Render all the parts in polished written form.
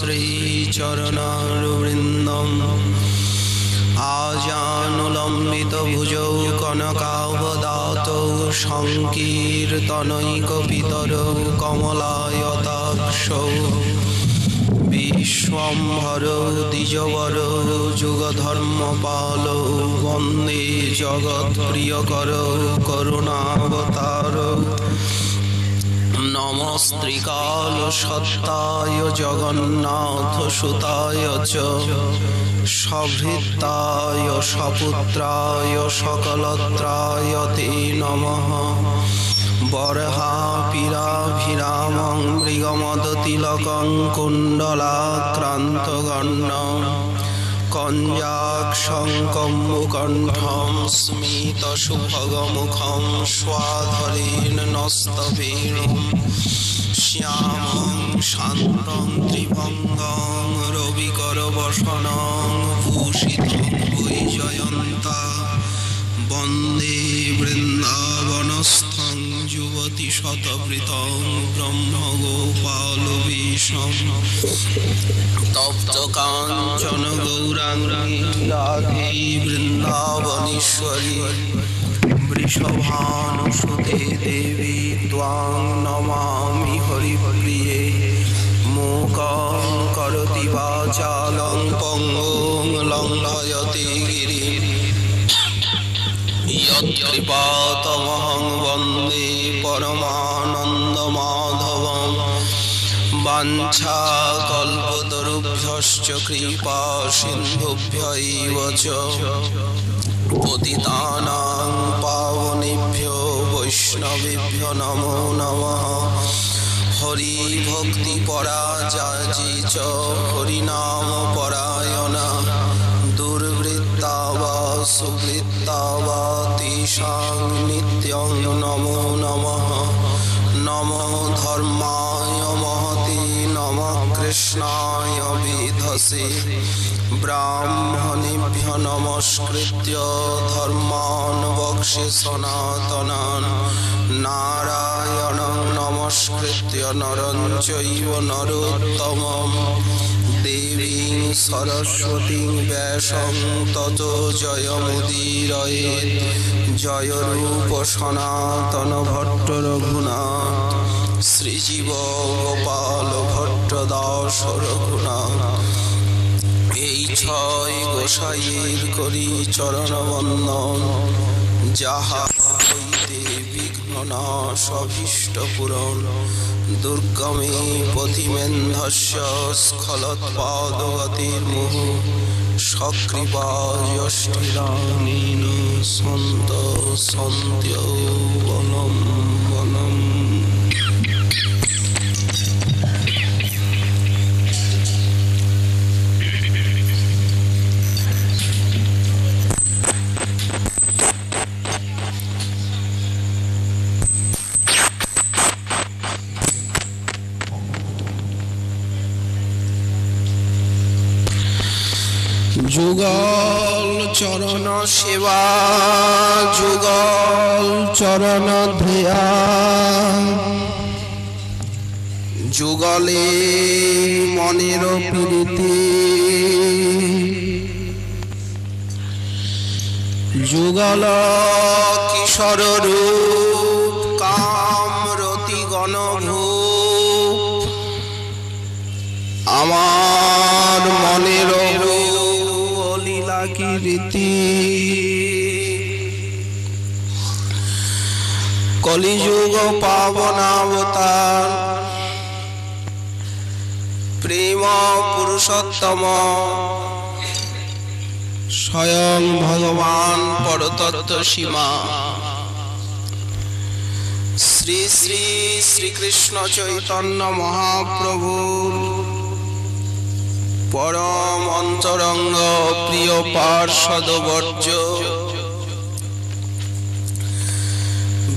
श्रीचरणारविन्दम् आजानुलम्बितभुजौ कनकावदातौ सङ्कीर्तनैकपितरौ कमलायताक्षौ विश्वम्भरौ द्विजवरौ जुगधर्मपालौ वन्दे जगत्प्रियकरौ करुणावतारौ नमस्त्रिकालसत्ताय जगन्नाथसुताय च सभृत्ताय सपुत्राय सकलत्राय ते नमः। बर्हापीराभिरामं मृगमदतिलकं कुण्डलाक्रान्तगण्डं कञ्जाक्षं कम्बुकण्ठं स्मितसुभगमुखं स्वाधरेण नस्तवेणुं श्यामं शान्तं त्रिभङ्गं रविकरवसनं भूषितं वैजयन्ता वन्दे वृन्दावनस्थं युवतिशतवृतं ब्रह्मगोपालवेशं तप्तकाञ्चन गौराङ्गी राधे वृन्दावनेश्वरी वृषभानुसुते देवी त्वां नमामि हरिप्रिये। मूकं करोति वाचालं पङ्गुं लङ्घयते गिरिं यत्कृपातमहं वन्दे परमानन्दमाधवं। वाञ्छाकल्पतरुभ्यश्च कृपा सिन्धुभ्यैव च पतितानां पावनेभ्यो वैष्णवेभ्यो नमो नमः। हरिभक्तिपरायणार्चे च हरिनामपरायणा दुर्वृत्ता वा सुवृत्ता वा तेषां नित्यं नमो नमः। नमो धर्माय महते नमः कृष्णाय वेधसे ब्राह्मणेभ्यो नमस्कृत्य धर्मान् वक्ष्ये सनातनान् नारायणं नमस्कृत्य नरं चैव नरोत्तमं देवीं सरस्वतीं व्यासं ततो जयमुदीरयेत्। जय रूप सनातन भट्ट रघुनाथ श्रीजीव गोपाल भट्ट दास रघुनाथ। এই ছয় গোসাইয়ের করি চরণ বন্দন যাহা হইতে বিঘ্ন নাশ অভীষ্ট পূরণ। দুর্গমে পথিমেন্ধস্য স্খলৎপাদগতির্মুঃ সকৃপাযষ্টিলানেন সন্ত সন্ত্যৌবনম বনম। যুগল চরণ সেবা যুগল চরণ ধ্যায়া যুগলে মনের প্রীতি যুগল কিশোর রূপ কামরতি গণভূপ আমার মনের রীতি কলিযুগ পাবনাবতার প্রেম পুরুষোত্তম স্বয়ং ভগবান পরতত্ত্ব সীমা শ্রী শ্রী শ্রীকৃষ্ণ চৈতন্য মহাপ্রভু পরম অন্তরঙ্গ প্রিয় পার্ষদবর্য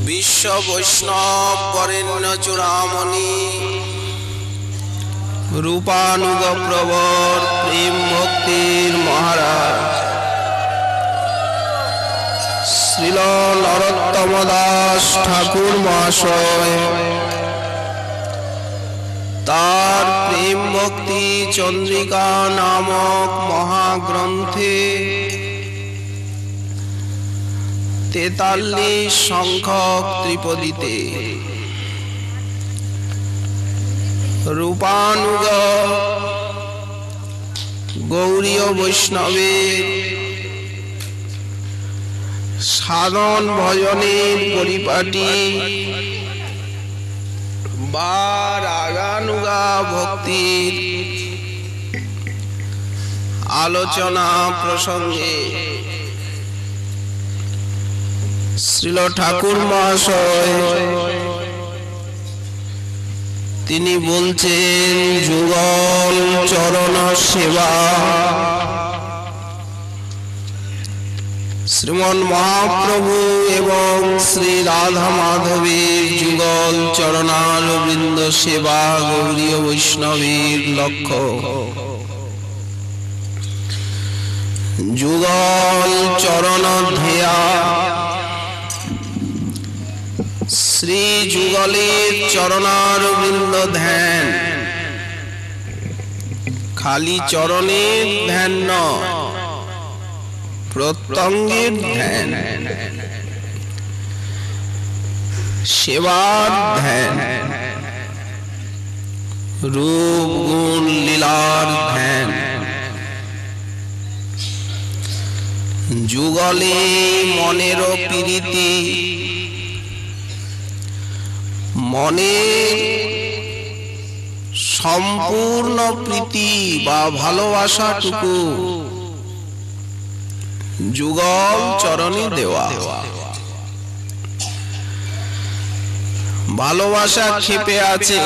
বিশ্ব বৈষ্ণব বরেণ্য চূড়ামণি রূপানুগ প্রবর প্রেম ভক্তির মহারাজ শ্রীল নরোত্তম দাস ঠাকুর মহাশয় তার প্রেম ভক্তি চন্দ্রিকা নামক মহাগ্রন্থে 43 সংখ্যক ত্রিপদীতে রূপানুগ গৌড়ীয় বৈষ্ণবের সাধন ভজনের পরিপাটি বা রাগানুগা ভক্তির আলোচনা প্রসঙ্গে শ্রীল ঠাকুর মহাশয় তিনি বলছেন, যুগল চরণ সেবা শ্রীমন মহাপ্রভু এবং শ্রী রাধা মাধবের যুগল চরণারবিন্দ সেবা গৌড়ীয় বৈষ্ণবের লক্ষ্য। যুগল চরণ ধ্যেয়া শ্রী যুগলের চরণারবিন্দ ধ্যান, খালি চরণের ধ্যান নয়, প্রত্যঙ্গের ধ্যান, সেবার ধ্যান, রূপ গুণ লীলার ধ্যান। যুগলে মনের প্রীতি, মনের সম্পূর্ণ প্রীতি বা ভালোবাসাটুকু যুগল চরণে দেওয়া। ভালোবাসা ক্ষেপে আছে,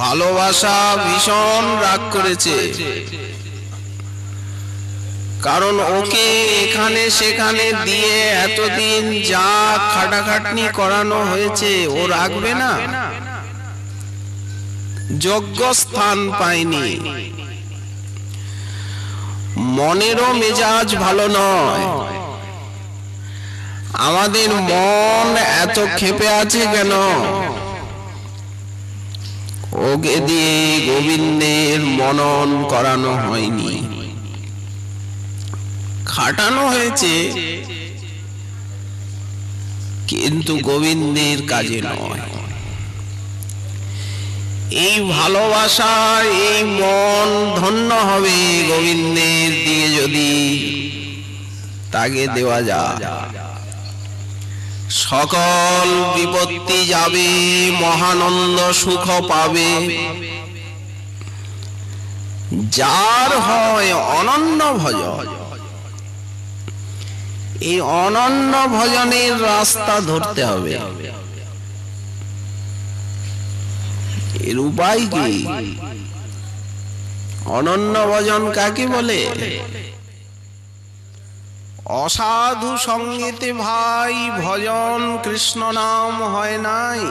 ভালোবাসা ভীষণ রাগ করেছে, কারণ ওকে এখানে সেখানে দিয়ে এতদিন যা খাটাখাটনি করানো হয়েছে ও রাখবে না, যোগ্য স্থান পায়নি। মনেরও মেজাজ ভালো নয়। আমাদের মন এত ক্ষেপে আছে কেন? ওকে দিয়ে গোবিন্দের মনন করানো হয়নি, খাটানো হয়েছে, কিন্তু গোবিন্দের কাজে নয়। এই ভালোবাসা, এই মন ধন্য হবে গোবিন্দের দিয়ে যদি তাকে দেওয়া যায়। সকল বিপত্তি যাবে, মহানন্দ সুখ পাবে। যার হয় অনন্য ভজন, এই অনন্য ভজনের রাস্তা ধরতে হবে। এর উপায় কি? অনন্য ভজন কাকে বলে? অসাধু সঙ্গীতে ভাই ভজন কৃষ্ণ নাম হয় নাই।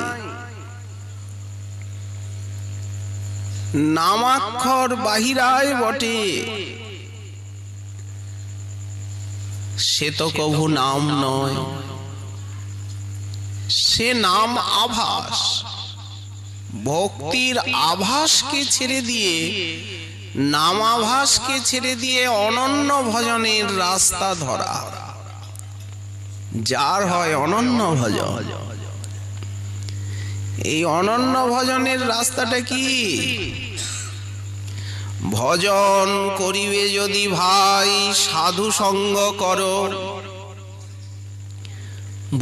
নামাক্ষর বাহিরায় বটে, সে তো কভু নাম নয়, সে নাম আভাস। ভক্তির আভাসকে ছেড়ে দিয়ে, নামাভাসকে ছেড়ে দিয়ে অনন্য ভজনের রাস্তা ধরা। যার হয় অনন্য ভজন। এই অনন্য ভজনের রাস্তাটা কি? ভজন করিবে যদি ভাই সাধু সঙ্গ করো,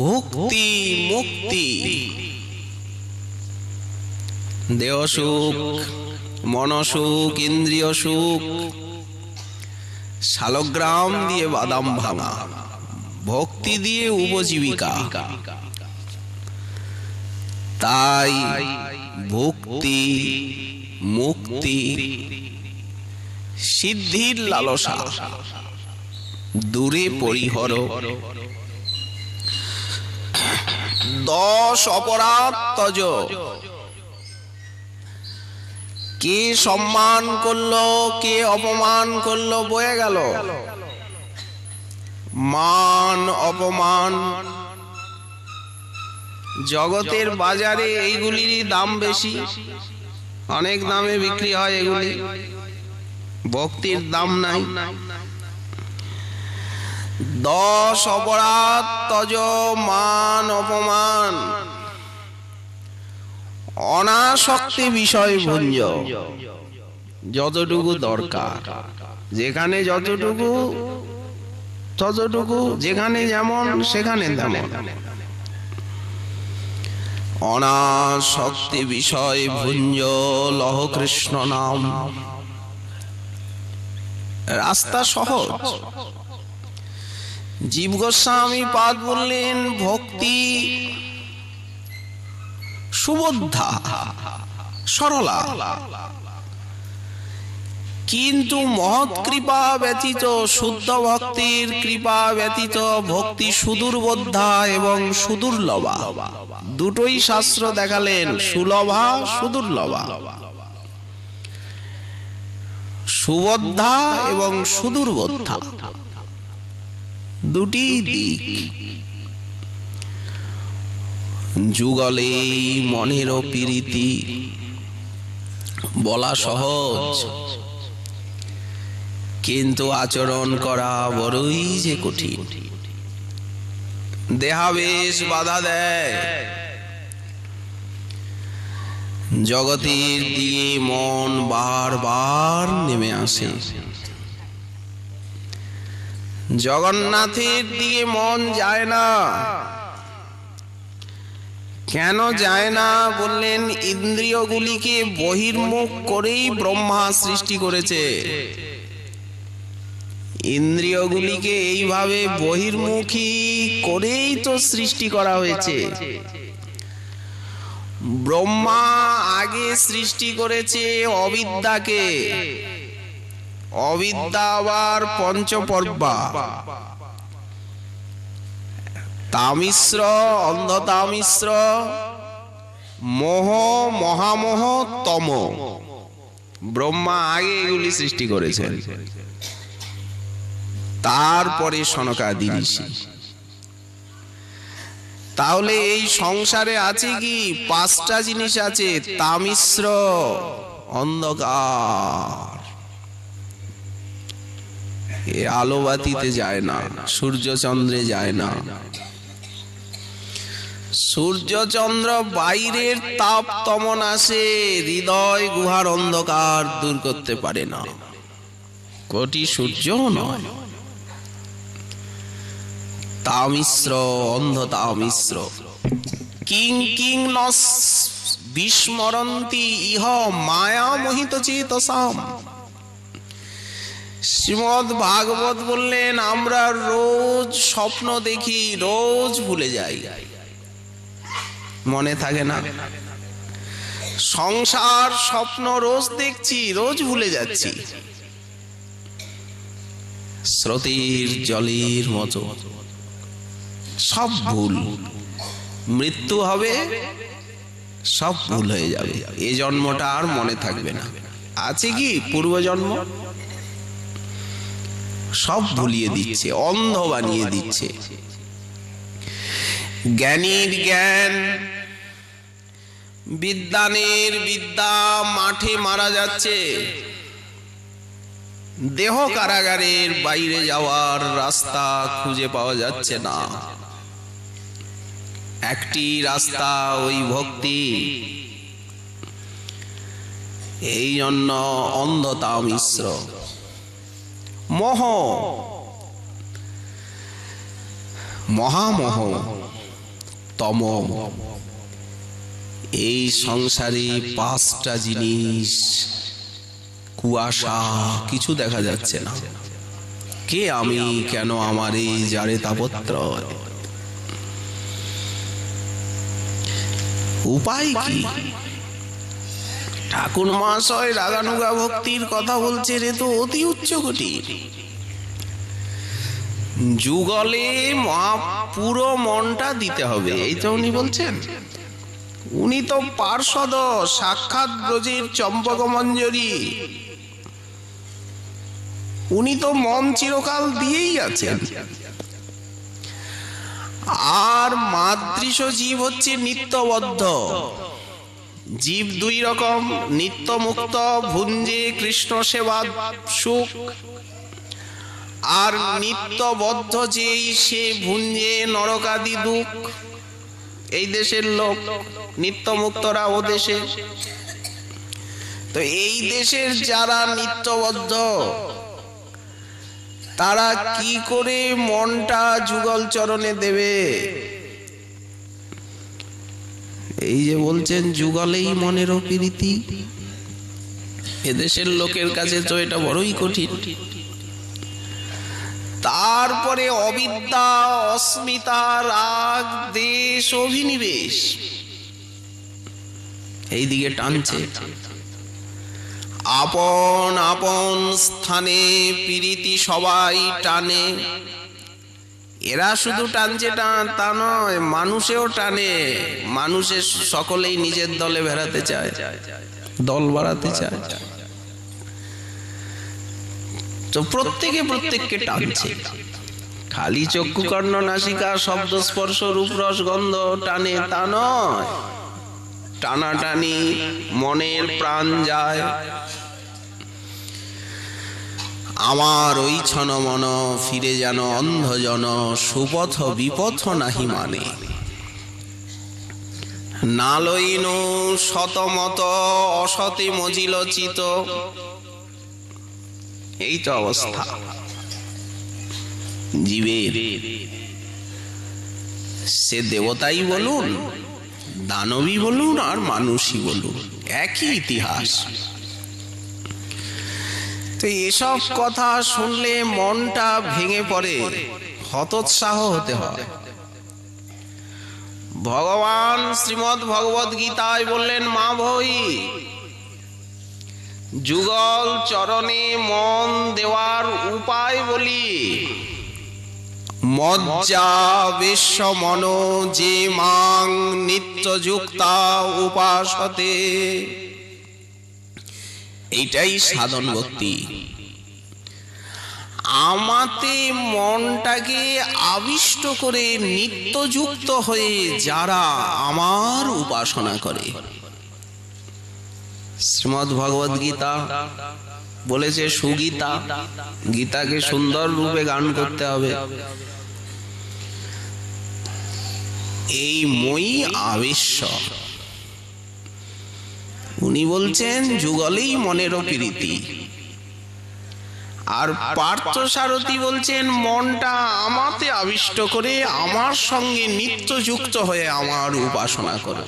ভক্তি মুক্তি, দেহ সুখ, মনসুখ, ইন্দ্রিয় সুখ, শালগ্রাম দিয়ে বাদাম ভাঙা, ভক্তি দিয়ে উপজীবিকা। তাই ভক্তি মুক্তি সিদ্ধির লালসা দূরে পরিহর। 10 অপরাধ তজ। কে সম্মান করলো, কে অপমান করলো, বয়ে গেল। মান অপমান জগতের বাজারে এইগুলিরই দাম বেশি, অনেক দামে বিক্রি হয় এগুলি, ভক্তির দাম নাই। 10 অপরাধ তজ মান অপমান, অনাসক্তি বিষয় ভুঞ্জ। যতটুকু দরকার, যেখানে যতটুকু ততটুকু, যেখানে যেমন সেখানে তেমন। অনাসক্তি বিষয় ভুঞ্জ লহ কৃষ্ণ নাম। রাস্তা সহজ। জীব গোস্বামী পাদ বললেন ভক্তি সুবোধ্যা সরলা, কিন্তু মহৎ কৃপা ব্যতীত, শুদ্ধ ভক্তির কৃপা ব্যতীত ভক্তি সুদূরবোধ্যা এবং সুদুর্লভা। দুটোই শাস্ত্র দেখালেন, সুলভা সুদুর্লভা, সুবোধ্যা এবং সুদূরবোধ্যা, দুটি দিক। যুগলে মনের প্রীতি, বলা সহজ কিন্তু আচরণ করা বড়ই যে কঠিন। দেহাবেশ বাধা দেয়, জগতের দিকে মন বারবার নেমে আসে। জগন্নাথের দিকে মন যায় না। কেন যায় না বললেন, ইন্দ্রিয়গুলিকে বহির্মুখ করেই ব্রহ্মা সৃষ্টি করেছে। ইন্দ্রিয়গুলিকে এইভাবে বহির্মুখী করেই তো সৃষ্টি করা হয়েছে। ব্রহ্মা আগে সৃষ্টি করেছে অবিদ্যাকে। অবিদ্যা আবার পঞ্চপর্বা, তামিশ্র, অন্ধতামিশ্র, মোহ, মহামোহ, তম। ব্রহ্মা আগে এগুলি সৃষ্টি করেছেন, তারপরে সনকাদি ঋষি। তাহলে এই সংসারে আছে কি? 5টা জিনিস আছে। তামিশ্র অন্ধকার, এ আলো বাতিতে যায় না, সূর্য চন্দ্রে যায় না। সূর্য চন্দ্র বাইরের তাপ তমন আসে, হৃদয় গুহার অন্ধকার দূর করতে পারে না। কোটি সূর্য নয়। তামিশ্র অন্ধতামিশ্র। কিং কিং নস বিস্মরন্তি ইহ মায়া মোহিত চেতসাম। শ্রীমদ্ ভাগবত বললেন, আমরা রোজ স্বপ্ন দেখি, রোজ ভুলে যাই, মনে থাকে না। সংসার স্বপ্ন রোজ দেখছি, রোজ ভুলে যাচ্ছি। স্রোতের জলের মতো সব ভুল। মৃত্যু হবে, সব ভুল হয়ে যাবে। এই জন্মটা আর মনে থাকবে না। আছে কি পূর্বজন্ম? সব ভুলিয়ে দিচ্ছে, অন্ধ বানিয়ে দিচ্ছে। জ্ঞানীর জ্ঞান, বিদ্বানের বিদ্যা মাঠে মারা যাচ্ছে। দেহ কারাগারের বাইরে যাওয়ার রাস্তা খুঁজে পাওয়া যাচ্ছে না। একটি রাস্তা, ওই ভক্তি। এই জন্য অন্ধতা মিশ্র। মোহ, মহামোহ, তম। এই সংসারে 5টা জিনিস, কুয়াশা, কিছু দেখা যাচ্ছে না। কে আমি, কেন আমার এই যারে তাপত্র। উপায় কি? ঠাকুর মহাশয় রাগানুগা ভক্তির কথা বলছেন, এ তো অতি উচ্চ কোটি। যুগলে পুরো মনটা দিতে হবে, এই তো উনি বলছেন। উনি তো পার্ষদ, সাক্ষাৎ ব্রজের চম্পক মঞ্জরী। উনি তো মন চিরকাল দিয়েই আছেন। আর মাদৃশ জীব হচ্ছে নিত্যবদ্ধ জীব। দুই রকম, নিত্য মুক্ত ভুঞ্জে কৃষ্ণ সেবা সুখ, আর নিত্যবদ্ধ যেই সে ভুঞ্জে নরকাদি দুঃখ। এই দেশের লোক নিত্য মুক্তরা ও দেশে। তো এই দেশের যারা নিত্যবদ্ধ তারা কি করে মনটা যুগল চরণে দেবে? এই যে বলছেন যুগলেই মনেরও প্রীতি, এদেশের লোকের কাছে তো এটা বড়ই কঠিন। তারপরে অবিদ্যা, অস্মিতা, রাগ, দেশ, অভিনিবেশ এই দিকে টানছে। আপন আপন স্থানে প্রীতি সবাই টানে। এরা শুধু টানছে তা নয়, মানুষেও টানে। মানুষের সকলেই নিজের দলে বেড়াতে চায়, দল বাড়াতে চায়। তো প্রত্যেকে প্রত্যেককে টানছে। খালি চক্ষু কর্ণ নাসিকা শব্দ স্পর্শ রূপ রস গন্ধ টানে তা নয়, টানাটানি মনের প্রাণ যায়। আমার ওই ছন মন ফিরে যেন অন্ধজন, সুপথ বিপথ নাহি মানে। নালইন শতমত অসতে মজিল চিত। এই তো অবস্থা জীবের। সে দেবতাই বলুন, দানবী বলুন আর মানুষই বলুন, একই ইতিহাস। তো এসব কথা শুনলে মনটা ভেঙে পড়ে, হতোৎসাহ হতে হয়। ভগবান শ্রীমদ্ ভগবদ গীতায় বললেন, মা ভৈ যুগল চরণে মন দেওয়ার উপায় বলি। মজ্জা বিশ্ব মন যে মাং নিত্য যুক্তা উপাসতে। এইটাই সাধন ভক্তি। আমাতে মনটাকে আবিষ্ট করে নিত্যযুক্ত হয়ে যারা আমার উপাসনা করে। শ্রীমদ্ ভগবদ গীতা বলেছে সুগীতা, গীতাকে সুন্দর রূপে গান করতে হবে। এই মই আবেশ্য, উনি বলছেন যুগলেই মনেরও প্রীতি। আর পার্থ সারথী বলছেন মনটা আমাতে আবিষ্ট করে আমার সঙ্গে নিত্য যুক্ত হয়ে আমার উপাসনা করো।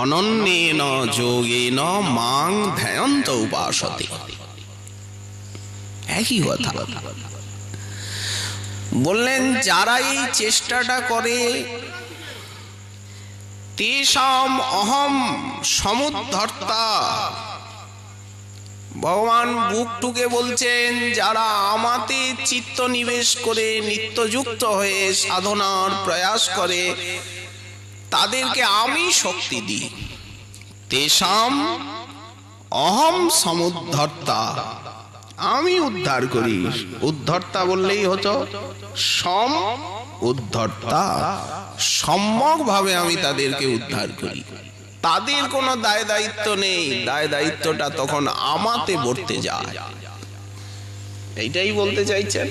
অনন্যেন যোগেন মাং ধ্যায়ন্ত উপাসতে। একই কথা বললেন, যারা এই চেষ্টাটা করে তেষাম অহম সমুদ্ধর্তা। ভগবান বুক টুকে বলছেন, যারা আমাতে চিত্ত নিবেশ করে নিত্যযুক্ত হয়ে সাধনার প্রয়াস করে তাদেরকে আমি শক্তি দিই। তেষাম অহম সমুদ্ধর্তা, আমি উদ্ধার করি। উদ্ধর্তা বললেই হতো সম উদ্ধর্তা, সম্যক ভাবে আমি তাদেরকে উদ্ধার করি। তাদের কোনো দায় দায়িত্ব নেই, দায় দায়িত্বটা তখন আমাতে বর্তে যায়। এইটাই বলতে চাইছেন।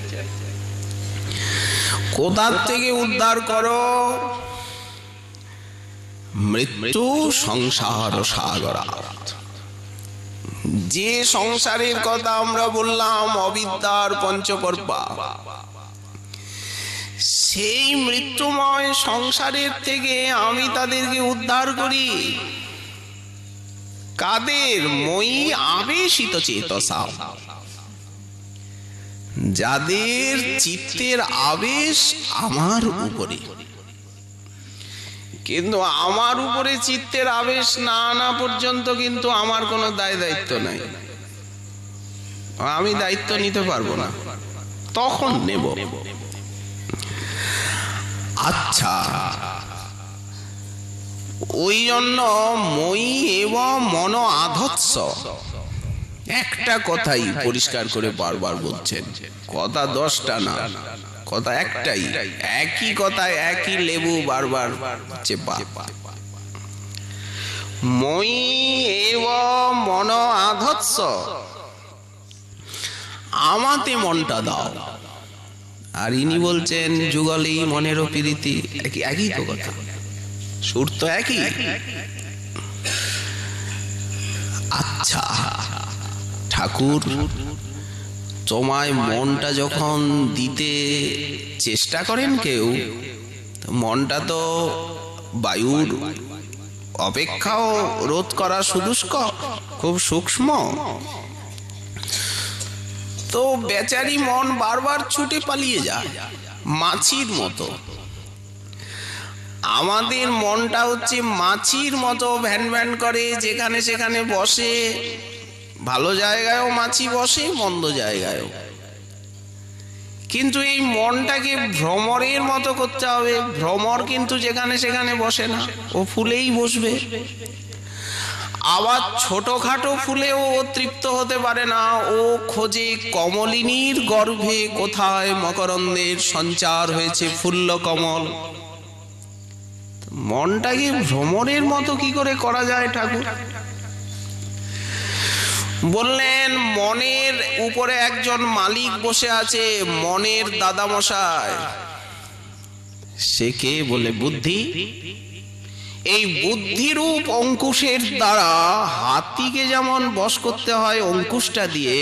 কোথার থেকে উদ্ধার করো? মৃত্যু সংসার সাগরাত। যে সংসারের কথা আমরা বললাম, অবিদ্যার পঞ্চকর্পা, সেই মৃত্যুময় সংসারের থেকে আমি তাদেরকে উদ্ধার করি। কাদের? মই আবেশিত চেতসা, যাদের চিত্তের আবেশ আমার উপরে। কিন্তু আমার উপরে চিত্তের আবেশ না আনা পর্যন্ত কিন্তু আমার কোনো দায় দায়িত্ব নাই। আমি দায়িত্ব নিতে পারবো না, তখন নেব। আচ্ছা, ওই জন্য মই এবং মন আধৎস একটা কথাই পরিষ্কার করে বারবার বলছেন। কথা 10টা না, কথা একটাই, একই কথায় একই লেবু বারবার চেপা। মই এব মন আধৎস, আমাতে মনটা দাও। আর ইনি বলছেন যুগলেই মনেরও প্রীতি। একই তো কথা, সুর তো একই। আচ্ছা ঠাকুর, তোমায় মনটা যখন দিতে চেষ্টা করেন কেউ, মনটা তো বায়ুর অপেক্ষাও রোধ করা সুদুষ্কর, খুব সূক্ষ্ম। তো বেচারি মন বারবার ছুটে পালিয়ে যায় মাছির মতো। আমাদের মনটা হচ্ছে মাছির মতো, ভ্যান ভ্যান করে, যেখানে সেখানে বসে। ভালো জায়গায়ও মাছি বসে, মন্দ জায়গায়ও। কিন্তু এই মনটাকে ভ্রমরের মতো করতে হবে। ভ্রমর কিন্তু যেখানে সেখানে বসে না, ও ফুলেই বসবে। আবার ছোটখাটো ফুলেও ও তৃপ্ত হতে পারে না, ও খোঁজে কমলিনীর গর্ভে কোথায় মকরন্দের সঞ্চার হয়েছে, ফুল্ল কমল। মনটাকে ভ্রমরের মতো কি করে করা যায় ঠাকুর? বললেন মনের উপরে একজন মালিক বসে আছে, মনের দাদামশাই। সে কে? বলে বুদ্ধি। এই বুদ্ধিরূপ অঙ্কুশের দ্বারা হাতিকে যেমন বশ করতে হয় অঙ্কুশটা দিয়ে,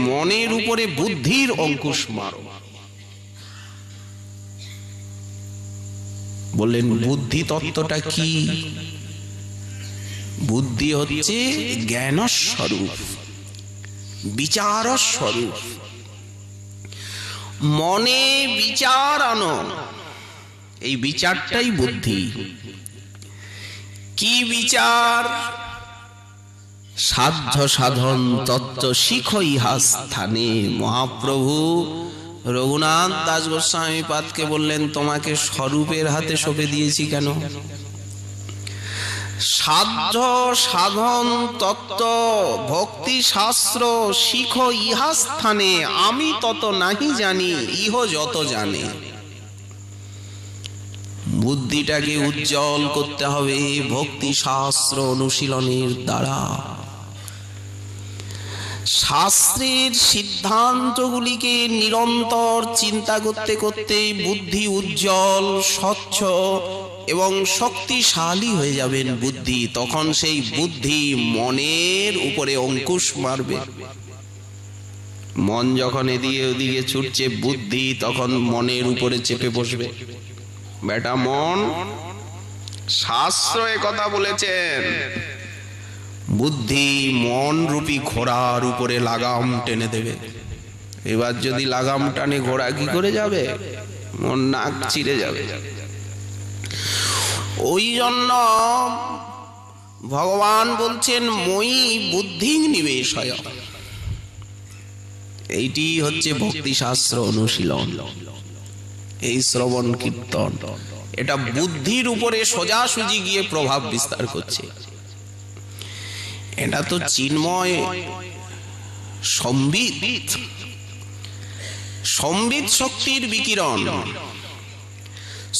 মনের উপরে বুদ্ধির অঙ্কুশ মারো। বললেন বুদ্ধি তত্ত্বটা কি? বুদ্ধি হচ্ছে জ্ঞান স্বরূপ, বিচার স্বরূপ। মনে বিচার আনো, এই বিচারটাই বুদ্ধি। কি বিচার? সাধ্য সাধন তত্ত্ব শিখো ইহা স্থানে। মহাপ্রভু রঘুনাথ দাস গোস্বামী পাদকে বললেন, তোমাকে স্বরূপের হাতে সঁপে দিয়েছি কেন? সাধ্য সাধন তত্ত্ব ভক্তি শাস্ত্র শিখো ইহা স্থানে। আমি তত নাহি জানি, ইহ যত জানে। বুদ্ধিটাকে উজ্জ্বল করতে হবে ভক্তি শাস্ত্র অনুশীলনের দ্বারা। শাস্ত্রের সিদ্ধান্তগুলিকে নিরন্তর চিন্তা করতে করতে বুদ্ধি উজ্জ্বল, স্বচ্ছ এবং শক্তিশালী হয়ে যাবেন বুদ্ধি। তখন সেই বুদ্ধি মনের উপরে অঙ্কুশ মারবে। মন যখন এদিকে ওদিকে ছুটছে, বুদ্ধি তখন মনের উপরে চেপে বসবে। বেটা মন, শাস্ত্র এ কথা বলেছেন, বুদ্ধি মন রূপী ঘোড়ার উপরে লাগাম টেনে দেবে। এবার যদি লাগাম টানে, ঘোড়া কি করে যাবে? মন নাক চিরে যাবে। ওই জন্য ভগবান বলছেন মই বুদ্ধি নিবেশয়। এইটি হচ্ছে ভক্তি শাস্ত্র অনুশীলন, এই শ্রবণ কীর্তন। এটা বুদ্ধির উপরে সোজাসুজি গিয়ে প্রভাব বিস্তার করছে। এটা তো চিন্ময় সম্বিত, সম্বিত শক্তির বিকিরণ।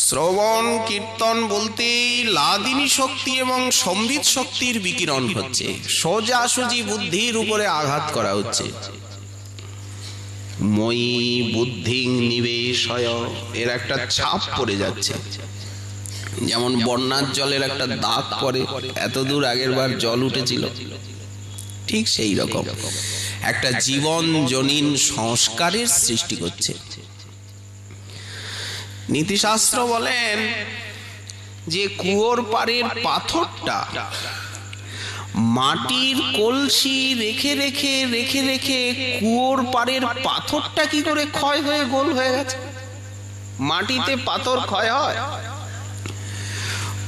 শ্রবণ কীর্তন বলতে লাদিনী শক্তি এবং সম্বিত শক্তির বিকিরণ হচ্ছে। সোজাসুজি বুদ্ধির উপরে আঘাত করা হচ্ছে। মই বুদ্ধি নিবেশয়, এর একটা ছাপ পড়ে যাচ্ছে। যেমন বন্যার জলের একটা দাগ পড়ে, এত দূর আগের বার জল উঠেছিল, ঠিক সেই রকম একটা জীবন জনীন সংস্কারের সৃষ্টি করছে। নীতিশাস্ত্র বলেন যে কুয়োর পাড়ের পাথরটা মাটির কলসি রেখে রেখে রেখে রেখে কুয়োর পাড়ের পাথরটা কি করে ক্ষয় হয়ে গোল হয়ে গেছে? মাটিতে পাথর ক্ষয় হয়?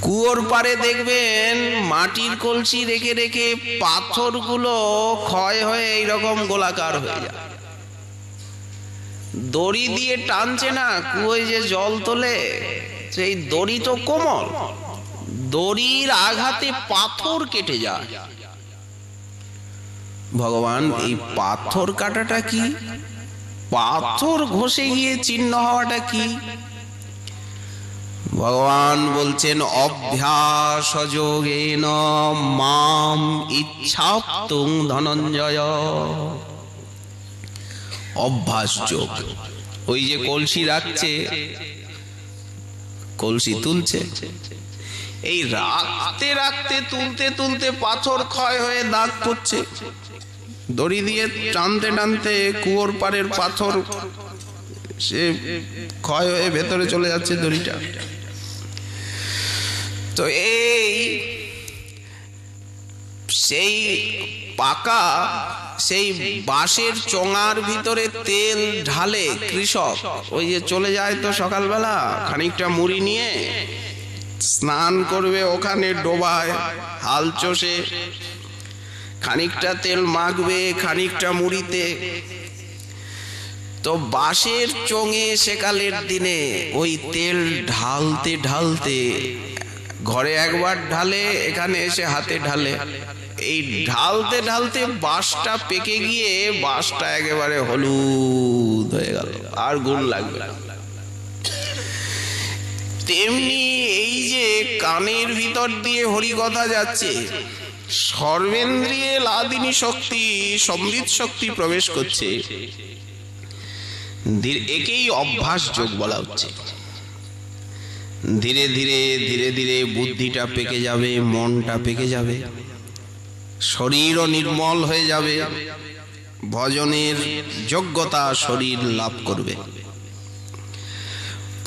কুয়োর পাড়ে দেখবেন মাটির কলসি রেখে রেখে পাথরগুলো ক্ষয় হয়ে এইরকম গোলাকার হয়ে যায়। দড়ি দিয়ে টানছে না কুয়োয় যে জল তোলে, সেই দড়ি তো কোমল, দড়ির আঘাতে পাথর কেটে যায়। ভগবান এই পাথর কাটাটা কি? পাথর ঘষে গিয়ে চিহ্ন হওয়াটা কি? ভগবান বলছেন অভ্যাস যোগেন মাম ইচ্ছাপ্তুং ধনঞ্জয়। অভ্যাস যোগ। ওই যে কলসি রাখছে, কলসি তুলছে, এই রাখতে রাখতে তুলতে তুলতে পাথর ক্ষয় হয়ে দাগ পড়ছে, দড়ি দিয়ে টানতে টানতে কুয়োর পাড়ের পাথর সে ক্ষয় হয়ে ভেতরে চলে যাচ্ছে দড়িটা। তো এই সেই পাকা সেই বাঁশের চোঙার ভিতরে তেল ঢালে কৃষক, ওই যে চলে যায় তো সকালবেলা খানিকটা মুড়ি নিয়ে স্নান করবে, ওখানে ডোবায় হাল চষে খানিকটা তেল মাখবে খানিকটা মুড়িতে। তো বাঁশের চোঙে সেকালের দিনে ওই তেল ঢালতে ঢালতে, ঘরে একবার ঢালে এখানে এসে হাতে ঢালে, এই ঢালতে ঢালতে বাঁশটা পেকে গিয়ে বাঁশটা একেবারে হলুদ হয়ে গেল, আর গুণ লাগবে না। তেমনি এই যে কানের ভিতর দিয়ে হরিকথা যাচ্ছে, সর্বেন্দ্রিয়ে লাদিনী শক্তি সমৃদ্ধ শক্তি প্রবেশ করছে, একেই অভ্যাস যোগ বলা হচ্ছে। ধীরে ধীরে ধীরে ধীরে বুদ্ধিটা পেকে যাবে, মনটা পেকে যাবে, শরীরও নির্মল হয়ে যাবে, ভজনের যোগ্যতা শরীর লাভ করবে,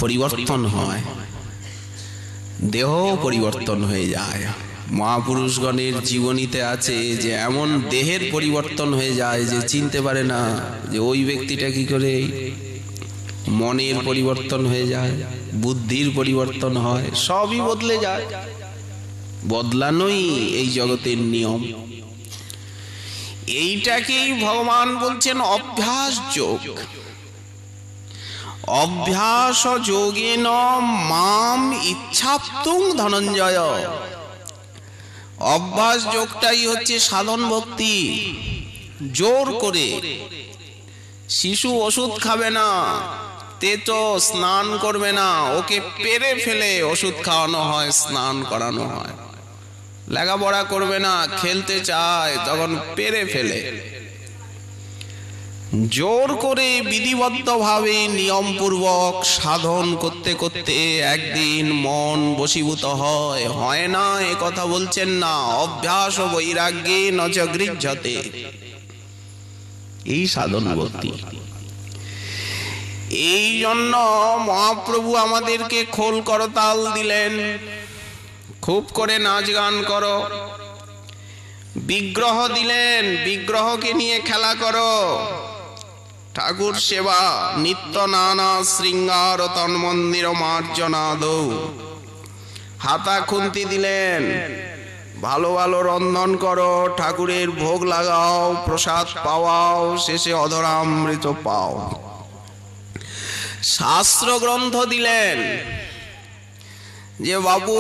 পরিবর্তন হয়, দেহ পরিবর্তন হয়ে যায়। মহাপুরুষগণের জীবনীতে আছে যে এমন দেহের পরিবর্তন হয়ে যায় যে চিনতে পারে না যে ওই ব্যক্তিটা কি করে। মনের পরিবর্তন হয়ে যায়, বুদ্ধির পরিবর্তন হয়, সবই বদলে যায়। বদলানোই এই জগতের নিয়ম। এইটাকেই ভগবান বলছেন অভ্যাস যোগ। অভ্যাস যোগেন মাম ইচ্ছাপ্তুং ধনঞ্জয়। অভ্যাস যোগটাই হচ্ছে সাধন ভক্তি। জোর করে শিশু ওষুধ খাবে না, তেতো স্নান করবে না, ওকে পেরে ফেলে ওষুধ খাওয়ানো হয়, স্নান করানো হয়। লেখাপড়া করবে না, খেলতে চায়, তখন পেরে ফেলে জোর করে বিধিবদ্ধভাবে নিয়মপূর্বক সাধন করতে করতে একদিন মন বশীভূত হয়। হয় না এ কথা বলছেন না, অভ্যাস ও বৈরাগ্যে নচ গৃহ্যতে। এই সাধন ভক্তি। এই জন্য মহাপ্রভু আমাদেরকে খোল করতাল দিলেন, খুব করে নাচ গান করো। বিগ্রহ দিলেন, বিগ্রহকে নিয়ে খেলা করো। ঠাকুর সেবা, নিত্য নানা শৃঙ্গার তন মন্দির মার্জনাদ। হাতা খুন্তি দিলেন, ভালো ভালো রন্ধন করো, ঠাকুরের ভোগ লাগাও, প্রসাদ পাওয়াও, শেষে অধরামৃত পাও। শাস্ত্র গ্রন্থ দিলেন যে বাবু,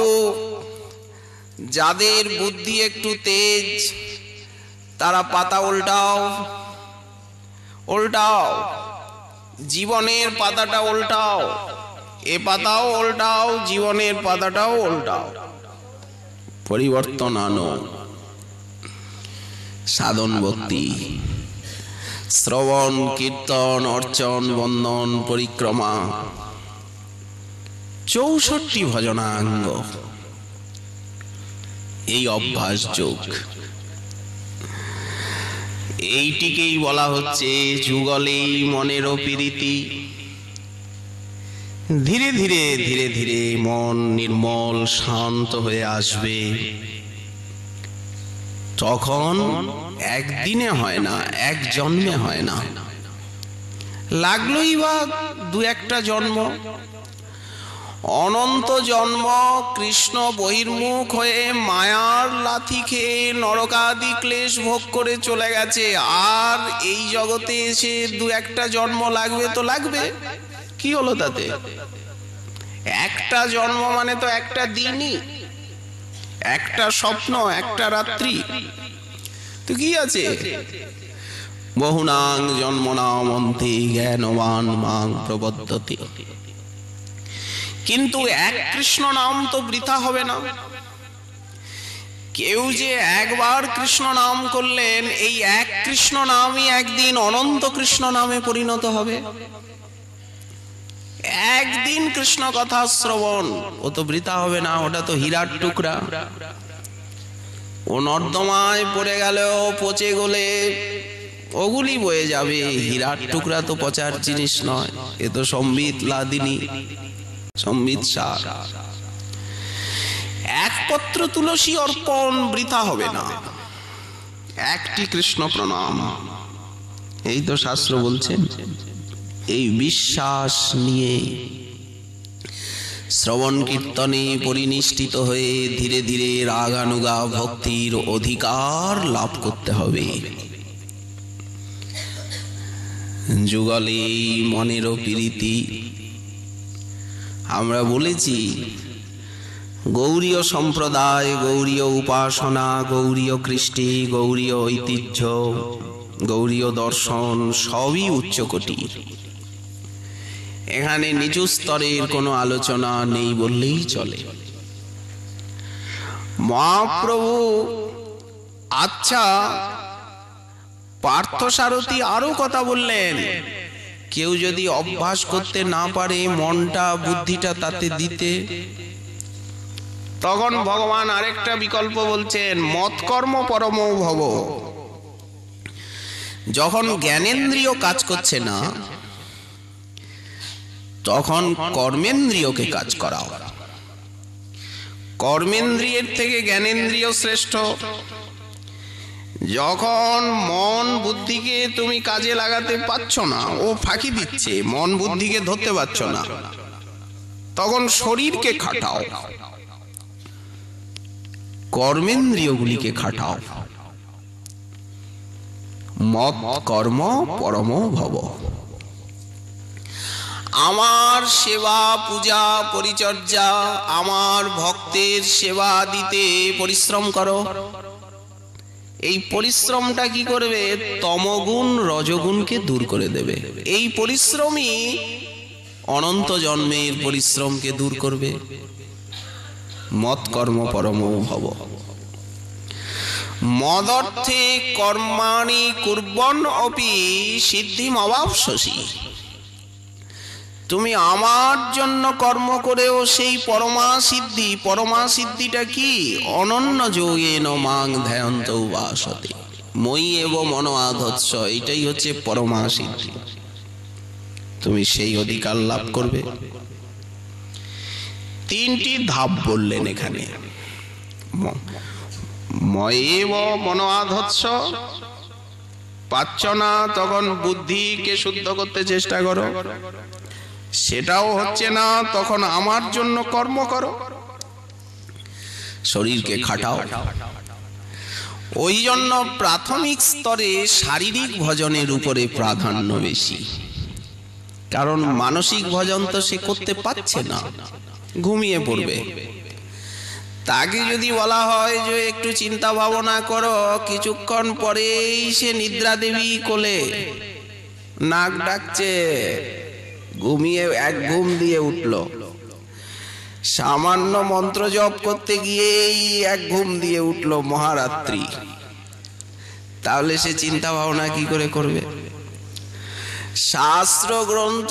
যাদের বুদ্ধি একটু তেজ তারা পাতা উল্টাও, উল্টাও, জীবনের পাতাটা উল্টাও, এ পাতাও উল্টাও, জীবনের পাতাটাও উল্টাও, পরিবর্তন আনো। সাধন ভক্তি, শ্রবণ কীর্তন অর্চন বন্দন পরিক্রমা, 64 ভজনাঙ্গ, এই অভ্যাস যোগ। এইটিকেই বলা হচ্ছে যুগলেই মনের প্রীতি। ধীরে ধীরে ধীরে ধীরে মন নির্মল শান্ত হয়ে আসবে। তখন একদিনে হয় না, এক জন্মে হয় না, লাগলোই বা 2-1টা জন্ম। অনন্ত জন্ম কৃষ্ণ বহির্মুখ হয়ে মায়ার লাথি খেয়ে নরকাদি ক্লেশ ভোগ করে চলে গেছে। আর এই জগতে এসে 2-1টা জন্ম লাগবে তো লাগবে, কি হলো তাতে? একটা জন্ম মানে তো একটা দিনই, একটা স্বপ্ন, একটা রাত্রি, তো কি আছে? বহুনাং জন্মনাম অন্তে জ্ঞানবান মাং প্রবদ্ধতি। কিন্তু এক কৃষ্ণ নাম তো বৃথা হবে না। কেউ যে একবার কৃষ্ণ নাম করলেন, এই এক কৃষ্ণ নামই একদিন অনন্ত কৃষ্ণ নামে পরিণত হবে। একদিন কৃষ্ণ কথা শ্রবণ, ও তো বৃথা হবে না, ওটা তো হীরার টুকরা। ও নর্দমায় পড়ে গেলেও পচে গলে ওগুলি বয়ে যাবে। হীরার টুকরা তো পচার জিনিস নয়, এ তো সম্বিত লাদিনী, সম্বিত সার। এক পত্র তুলসী অর্পণ বৃথা হবে না, একটি কৃষ্ণ প্রণাম, এই তো শাস্ত্র বলছেন। এই বিশ্বাস নিয়ে শ্রবণ কীর্তনে পরিনিষ্ঠিত হয়ে ধীরে ধীরে রাগানুগা ভক্তির অধিকার লাভ করতে হবে। যুগলে মনেরও প্রীতি। আমরা বলেছি গৌরীয় সম্প্রদায়, গৌরীয় উপাসনা, গৌরীয় কৃষ্টি, গৌরীয় ঐতিহ্য, গৌরীয় দর্শন সবই উচ্চকোটির। এখানে নিচু স্তরের কোনো আলোচনা নেই বললেই চলে। মহাপ্রভু আচ্ছা পার্থসারথী আরো কথা বললেন, কেউ যদি অভ্যাস করতে না পারে মনটা বুদ্ধিটা তাতে দিতে, তখন ভগবান আরেকটা বিকল্প বলছেন, মৎকর্ম পরমো ভব। যখন জ্ঞানেন্দ্রিয় কাজ করছে না তখন কর্মেন্দ্রিয়কে কাজ করাও। কর্মেন্দ্রিয়ের থেকে জ্ঞানেন্দ্রিয় শ্রেষ্ঠ। যখন মন বুদ্ধিকে তুমি কাজে লাগাতে পারছো না, ও ফাঁকি দিচ্ছে, মন বুদ্ধিকে ধরতে পারছো না, তখন শরীরকে খাটাও, কর্মেন্দ্রিয়গুলিকে খাটাও। মৎ কর্ম পরম ভব। আমার সেবা পূজা পরিচর্যা, আমার ভক্তের সেবা দিতে পরিশ্রম করো। এই পরিশ্রমটা কি করবে? তমগুণ রজগুণকে দূর করে দেবে। এই পরিশ্রমই অনন্ত জন্মের পরিশ্রমকে দূর করবে। মৎ কর্ম পরম ভব। মদর্থে কর্মাণি কুর্বন অপি সিদ্ধিম অবাপ্স্যসি। তুমি আমার জন্য কর্ম করেও সেই পরমা সিদ্ধি, পরমা সিদ্ধিটা কি? অনন্য যোগেন মাং ধ্যায়ন্ত উপাসতে মই এব মন আধৎস। এইটাই হচ্ছে পরমা সিদ্ধি। তুমি সেই অধিকার লাভ করবে। তিনটি ধাপ বললেন এখানে। ময়েব মন আধৎস, পাচ্ছ না তখন বুদ্ধিকে শুদ্ধ করতে চেষ্টা করো, সেটাও হচ্ছে না তখন আমার জন্য কর্ম করো, শরীরকে খাটাও। ওই জন্য প্রাথমিক স্তরে শারীরিক ভজনের উপরে প্রাধান্য বেশি। কারণ মানসিক ভজন তো সে করতে পারছে না, ঘুমিয়ে পড়বে। তাকে যদি বলা হয় যে একটু চিন্তা ভাবনা করো, কিছুক্ষণ পরেই সে নিদ্রা দেবী কোলে, নাক ডাকছে, ঘুমিয়ে এক ঘুম দিয়ে উঠল। সামান্য মন্ত্র জপ করতে গিয়েই এক ঘুম দিয়ে উঠল মহারাত্রি। তাহলে সে চিন্তা ভাবনা কি করে করবে? শাস্ত্র গ্রন্থ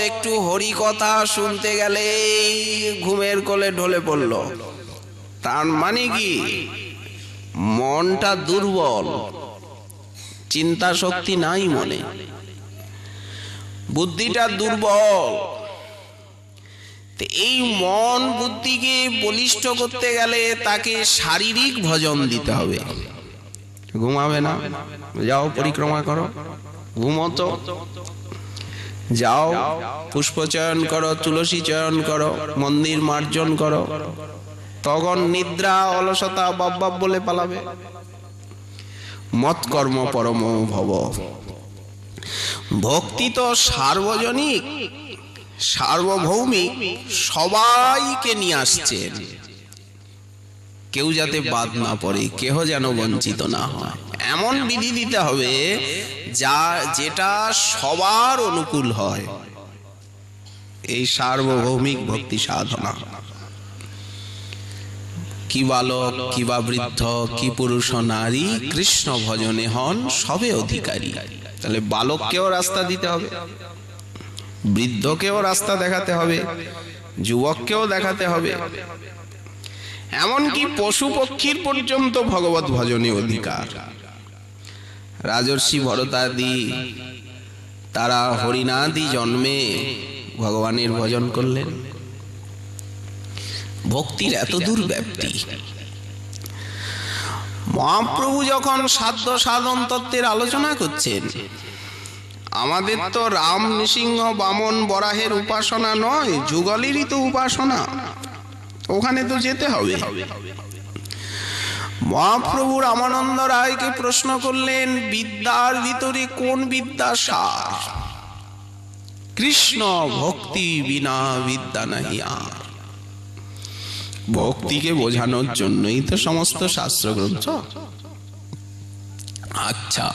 একটু হরি কথা শুনতে গেলেই ঘুমের কোলে ঢলে পড়ল। তার মানে কি? মনটা দুর্বল, চিন্তা শক্তি নাই মনে, বুদ্ধিটা দুর্বল। এই মন বুদ্ধিকে বলিষ্ঠ করতে গেলে তাকে শারীরিক ভজন দিতে হবে। ঘুমাবে না? যাও পরিক্রমা করো, ঘুমতো যাও, পুষ্প চয়ন করো, তুলসী চয়ন করো, মন্দির মার্জন করো, তখন নিদ্রা অলসতা বাপ বলে পালাবে। মৎ কর্ম পরম ভব। ভক্তি তো সার্বজনিক, সার্বভৌমিক, সবাইকে নিয়ে আসছেন। কেউ যাতে বাদ না পড়ে, কেহ যেন বঞ্চিত না হয়, এমন বিধি দিতে হবে যেটা সবার অনুকূল হয়। এই সার্বভৌমিক ভক্তি সাধনা। কি বালক, কি বা বৃদ্ধ, কি পুরুষ নারী, কৃষ্ণ ভজনে হন সবে অধিকারী। তাহলে বালককেও রাস্তা দিতে হবে, বৃদ্ধকেও রাস্তা দেখাতে হবে, যুবককেও দেখাতে হবে, এমনকি পশু পক্ষীর পর্যন্ত ভগবত ভজনে অধিকার। রাজর্ষি ভরতাদি তারা হরিণাদি জন্মে ভগবানের ভজন করলেন। ভক্তির এত দূর ব্যাপ্তি। মহাপ্রভু যখন সাধ্য সাধন তত্ত্বের আলোচনা করছেন, আমাদের তো রাম, নৃসিংহ, বামন, বরাহের উপাসনা নয়, যুগলেরই তো উপাসনা, ওখানে তো যেতে হবে। মহাপ্রভু রামানন্দ রায়কে প্রশ্ন করলেন, বিদ্যার ভিতরে কোন বিদ্যা সার? কৃষ্ণ ভক্তি বিনা বিদ্যা নাহি আর। ভক্তিকে বোঝানোর জন্যই তো সমস্ত শাস্ত্র গ্রন্থ। আচ্ছা,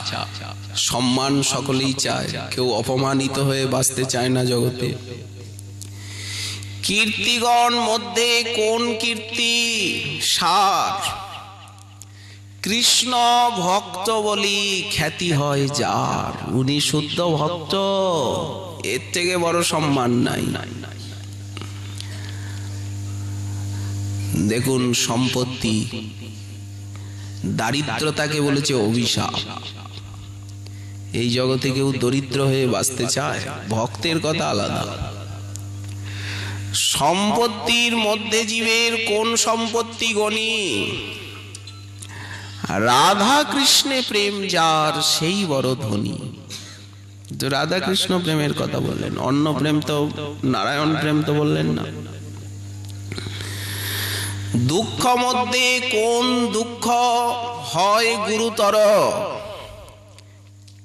সম্মান সকলেই চায়, কেউ অপমানিত হয়ে বাঁচতে চায় না জগতে। কীর্তিগণ মধ্যে কোন কীর্তি সার? কৃষ্ণ ভক্ত বলি খ্যাতি হয় যার, উনি শুদ্ধ ভক্ত, এর থেকে বড় সম্মান নাই। দেখুন, সম্পত্তি, দারিদ্রতাকে বলেছে অভিশাপ। এই জগতে কেউ দরিদ্র হয়ে বাঁচতে চায়? ভক্তের কথা আলাদা। সম্পত্তির মধ্যে জীবের কোন সম্পত্তি গণি? রাধা কৃষ্ণে প্রেম যার সেই বড় ধনী। রাধা কৃষ্ণ প্রেমের কথা বললেন, অন্য প্রেম তো, নারায়ণ প্রেম তো বললেন না। দুঃখ মধ্যে কোন দুঃখ হয় গুরুতর?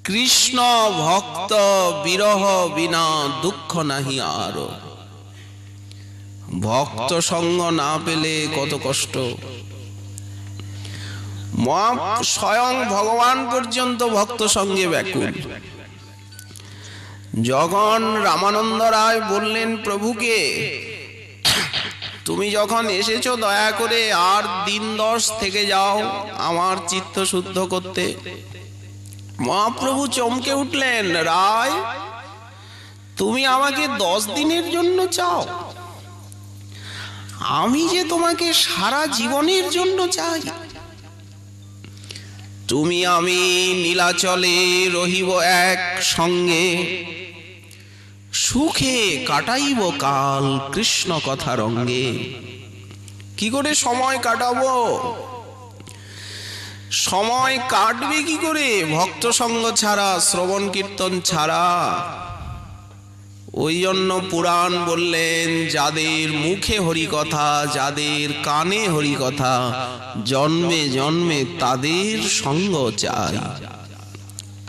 কৃষ্ণ ভক্ত বিরহ বিনা দুঃখ নাহি আর। ভক্ত সঙ্গ না পেলে কত কষ্ট। স্বয়ং ভগবান পর্যন্ত ভক্ত সঙ্গে ব্যাকুল। যখন রামানন্দ রায় বললেন প্রভুকে, তুমি যখন এসেছো দয়া করে আর দিন 10 থেকে যাও আমার চিত্ত শুদ্ধ করতে। মহাপ্রভু চমকে উঠলেন, রায় তুমি আমাকে 10 দিনের জন্য চাও? আমি যে তোমাকে সারা জীবনের জন্য চাই। তুমি আমি নীলাচলে রহিব এক সঙ্গে, সুখে কাটাইব কাল কৃষ্ণ কথা রঙ্গে। কি করে সময় কাটাবো? সময় কাটবে কি করে ভক্ত সঙ্গ ছাড়া, শ্রবণ কীর্তন ছাড়া? ওই জন্য পুরাণ বললেন, যাদের মুখে হরি কথা, যাদের কানে হরি কথা, জন্মে জন্মে তাদের সঙ্গ চাই।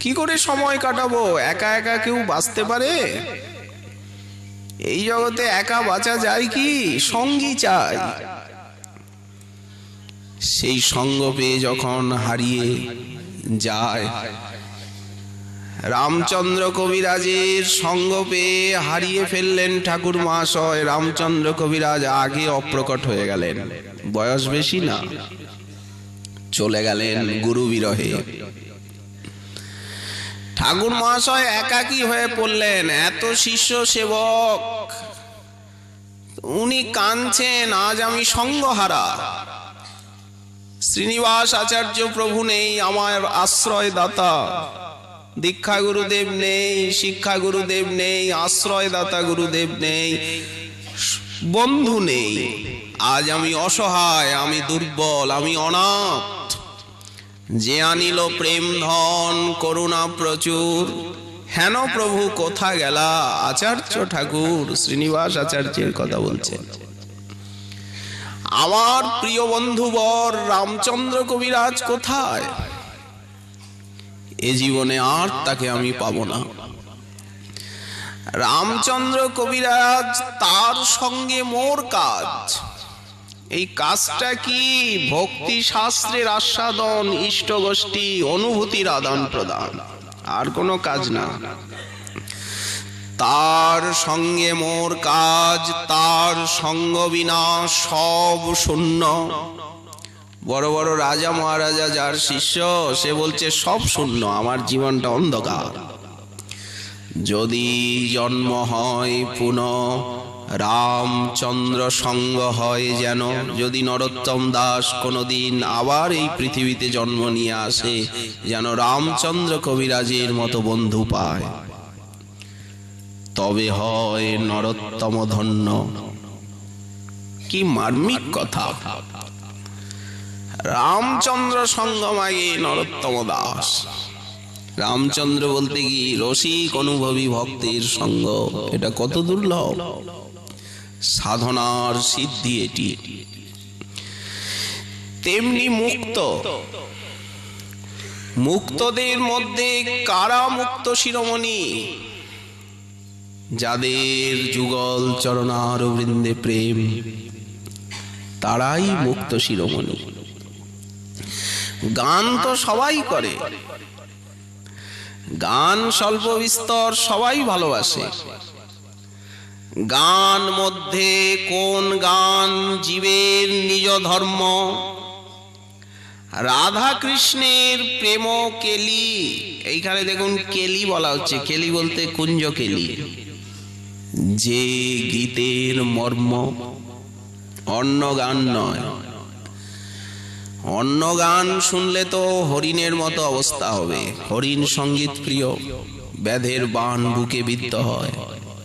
কি করে সময় কাটাবো? একা একা কেউ বাঁচতে পারে? এই জগতে একা বাঁচা যায় কি? সঙ্গী চাই। সেই সঙ্গ পেয়ে যখন হারিয়ে যায়, রামচন্দ্র কবিরাজের সঙ্গ পেয়ে হারিয়ে ফেললেন ঠাকুর মহাশয়। রামচন্দ্র কবিরাজ আগে অপ্রকট হয়ে গেলেন, বয়স বেশি না, চলে গেলেন গুরু বিরহে। ঠাকুর মহাশয় একাকী হয়ে পড়লেন। এত শিষ্য সেবক, উনি কাঁদছেন, আজ আমি সঙ্গহারা। শ্রীনিবাস আচার্য প্রভু নেই, আমার আশ্রয় দাতা। দীক্ষা গুরুদেব নেই, শিক্ষা গুরুদেব নেই, আশ্রয় দাতা গুরুদেব নেই, বন্ধু নেই। আজ আমি অসহায়, আমি দুর্বল, আমি অনাথ। যে আনিল প্রেম ধন করুণা প্রচুর, হেন প্রভু কোথা গেলা? আচার্য ঠাকুর শ্রীনিবাস আচার্যের কথা বলছেন। আমার প্রিয় বন্ধুবর রামচন্দ্র কবিরাজ কোথায়? এ জীবনে আর তাকে আমি পাবো না। রামচন্দ্র কবিরাজ, তার সঙ্গে মোর কাজ। এই কাজটা কি? ভক্তি শাস্ত্রের আস্বাদন, ইষ্ট গোষ্ঠী অনুভূতির আদান প্রদান, আর কোনো কাজ না। তার সঙ্গে মোর কাজ, তার সঙ্গ বিনা সব শূন্য। বড় বড় রাজা মহারাজা যার শিষ্য, সে বলছে সব শূন্য, আমার জীবনটা অন্ধকার। যদি জন্ম হয় পুনঃ রামচন্দ্র সঙ্গ হয় যেন, যদি নরোত্তম দাস কোনোদিন আবার এই পৃথিবীতে জন্ম নিয়ে আসে, যেন রামচন্দ্র কবিরাজের মতো বন্ধু পায়, তবে হয় নরোত্তম ধন্য। কি মার্মিক কথা! রামচন্দ্র সঙ্গ মাগে নরোত্তম দাস। রামচন্দ্র বলতে কি রসিক অনুভবী ভক্তের সঙ্গ, এটা কত দুর্লভ! সাধনার সিদ্ধি এটি। তেমনি মুক্ত, মুক্তদের মধ্যে কারা মুক্ত শিরোমণি? যাদের যুগল চরণার বৃন্দে প্রেম, তারাই মুক্ত শিরোমণি। গান তো সবাই করে, গান স্বল্প বিস্তর সবাই ভালোবাসে। গান মধ্যে কোন গান জীবের নিজ ধর্ম? রাধা কৃষ্ণের প্রেম কেলি, এইখানে দেখুন কেলি বলা হচ্ছে, কেলি বলতে কুঞ্জ কেলি, যে গীতের মর্ম, অন্য গান নয়। অন্য গান শুনলে তো হরিণের মতো অবস্থা হবে। হরিণ সঙ্গীত প্রিয়, ব্যাধের বাণ বুকে বিদ্ধ হয়।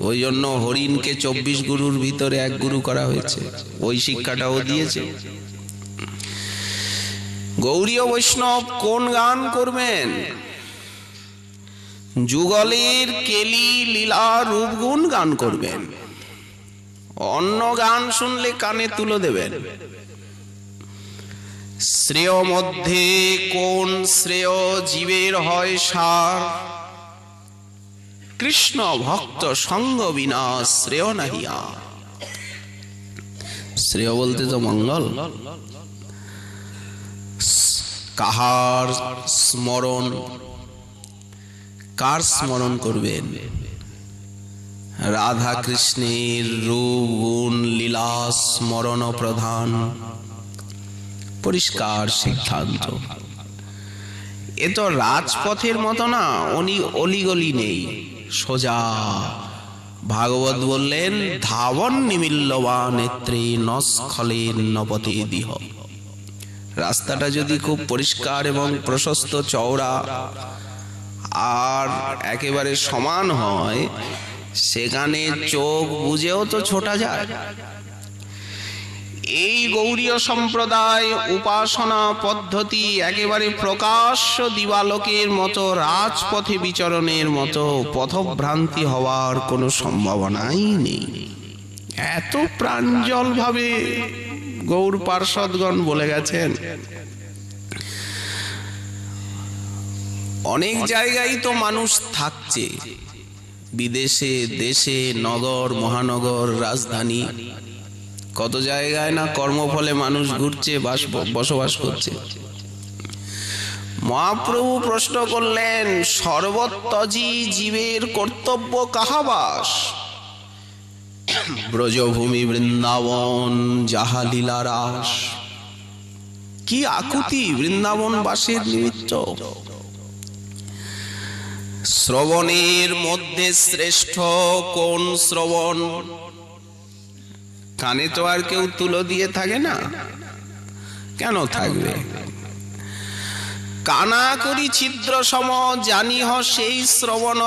ওই জন্য হরিণকে 24 গুরুর ভিতরে এক গুরু করা হয়েছে, ওই শিক্ষাটাও দিয়েছে। গৌড়ীয় বৈষ্ণব কোন গান করবেন? যুগলের কেলি লীলা রূপগুণ গান করবেন। অন্য গান শুনলে কানে তুলো দেবেন। শ্রেয় মধ্যে কোন শ্রেয় জীবের হয় সার? কৃষ্ণ ভক্ত সঙ্গ বিনা শ্রেয় নাহিয়া। শ্রেয় বলতে তো মঙ্গল। কাহার স্মরণ, কার স্মরণ করবেন? রাধা কৃষ্ণের রূপ গুণ লীলা স্মরণ প্রধান, পরিষ্কার সিদ্ধান্ত। এ তো রাজপথের মতো না, অলিগলি নেই, সোজা। ভাগবত বললেন ধাবন নিমিল্লবা নেত্রে নস্খলেন নপতে দিহ। রাস্তাটা যদি খুব পরিষ্কার এবং প্রশস্ত চওড়া আর একেবারে সমান হয়, সেখানে চোখ বুঝেও তো ছোটা যায়। এই গৌড়ীয় সম্প্রদায় উপাসনা পদ্ধতি একেবারে প্রকাশ্য দিবালোকের মতো, রাজপথে বিচরণের মতো, পথভ্রান্তি হওয়ার কোনো সম্ভাবনাই নেই। এত প্রাঞ্জল ভাবে গৌর পার্ষদগণ বলে গেছেন। অনেক জায়গায় তো মানুষ থাকছে, বিদেশে, দেশে, নগর মহানগর, রাজধানী, কত জায়গায় না কর্মফলে মানুষ ঘুরছে, বসবাস করছে। মহাপ্রভু প্রশ্ন করলেন, সর্বত্যাজি জীবের কর্তব্য কাহাবাস? ব্রজভূমি বৃন্দাবন যাহা লীলা রাস। কি আকুতি বৃন্দাবন বাসের নিমিত্ত। শ্রবণের মধ্যে শ্রেষ্ঠ কোন শ্রবণ? কানে তো আর কেউ তুলো দিয়ে থাকে না, কেন থাকবে? কানা করি ছিদ্র সম জানিহ সেই শ্রবণ,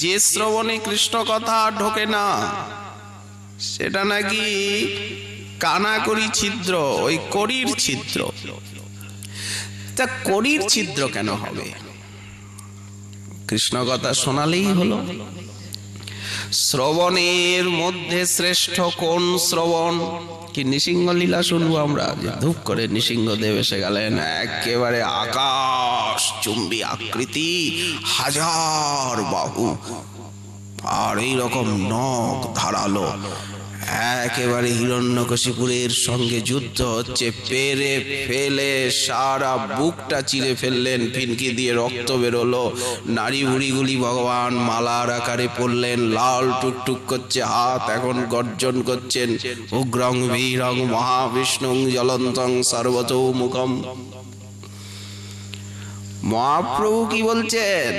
যে শ্রবণে কৃষ্ণ কথা ঢোকে না, সেটা নাকি কানা করি ছিদ্র, ওই করির ছিদ্র। তা করির ছিদ্র কেন হবে? কৃষ্ণ কথা শোনালেই হলো। শ্রবণের মধ্যে শ্রেষ্ঠ কোন শ্রবণ? কি নৃসিংহ লীলা শুনবো আমরা? যে ধূপ করে নৃসিংহদেব এসে গেলেন, একেবারে আকাশ চুম্বী আকৃতি, হাজার বাহু, আর এইরকম নখ ধারালো, একেবারে হিরণ্যকশিপুরের সঙ্গে যুদ্ধ হচ্ছে, পেরে ফেলে সারা বুকটা চিরে ফেললেন, ফিনকি দিয়ে রক্ত বেরোলো, নাড়ি ভুড়িগুলি ভগবান মালার আকারে পড়লেন, লাল টুকটুক করছে হাত, এখন গর্জন করছেন উগ্রং বীরং মহাবিষ্ণুং জ্বলন্তং সর্বতোমুখম। মহাপ্রভু কি বলছেন?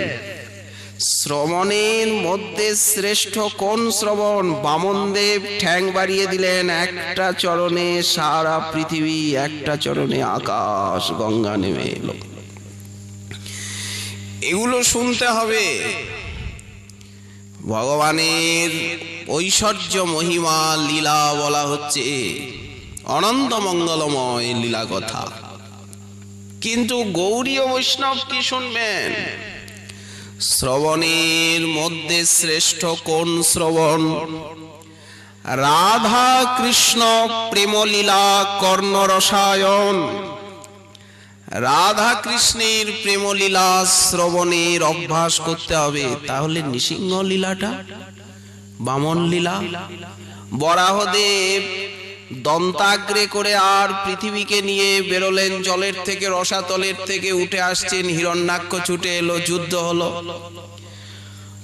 শ্রবণের মধ্যে শ্রেষ্ঠ কোন শ্রবণ? বামনদেব ঠ্যাং বাড়িয়ে দিলেন, একটা চরণে সারা পৃথিবী, একটা চরণে আকাশ গঙ্গা নেমে এলো। এগুলো শুনতে হবে। ভগবানের ঐশ্বর্য মহিমা লীলা বলা হচ্ছে, অনন্ত মঙ্গলময় লীলা কথা। কিন্তু গৌড়ীয় বৈষ্ণব কি শুনবেন? শ্রবণের মধ্যে শ্রেষ্ঠ কোন শ্রবণ? রাধা কৃষ্ণ প্রেমলীলা কর্ণরসায়ন। রাধা কৃষ্ণের প্রেমলীলা শ্রবণের অভ্যাস করতে হবে। তাহলে নৃসিংহ লীলাটা, বামন লীলা, বরাহদেব দন্তাগ্রে করে আর পৃথিবীকে নিয়ে বেরোলেন জলের থেকে, রসাতলের থেকে উঠে আসছেন, হিরণ্যাক্ষ ছুটে এলো, যুদ্ধ হলো।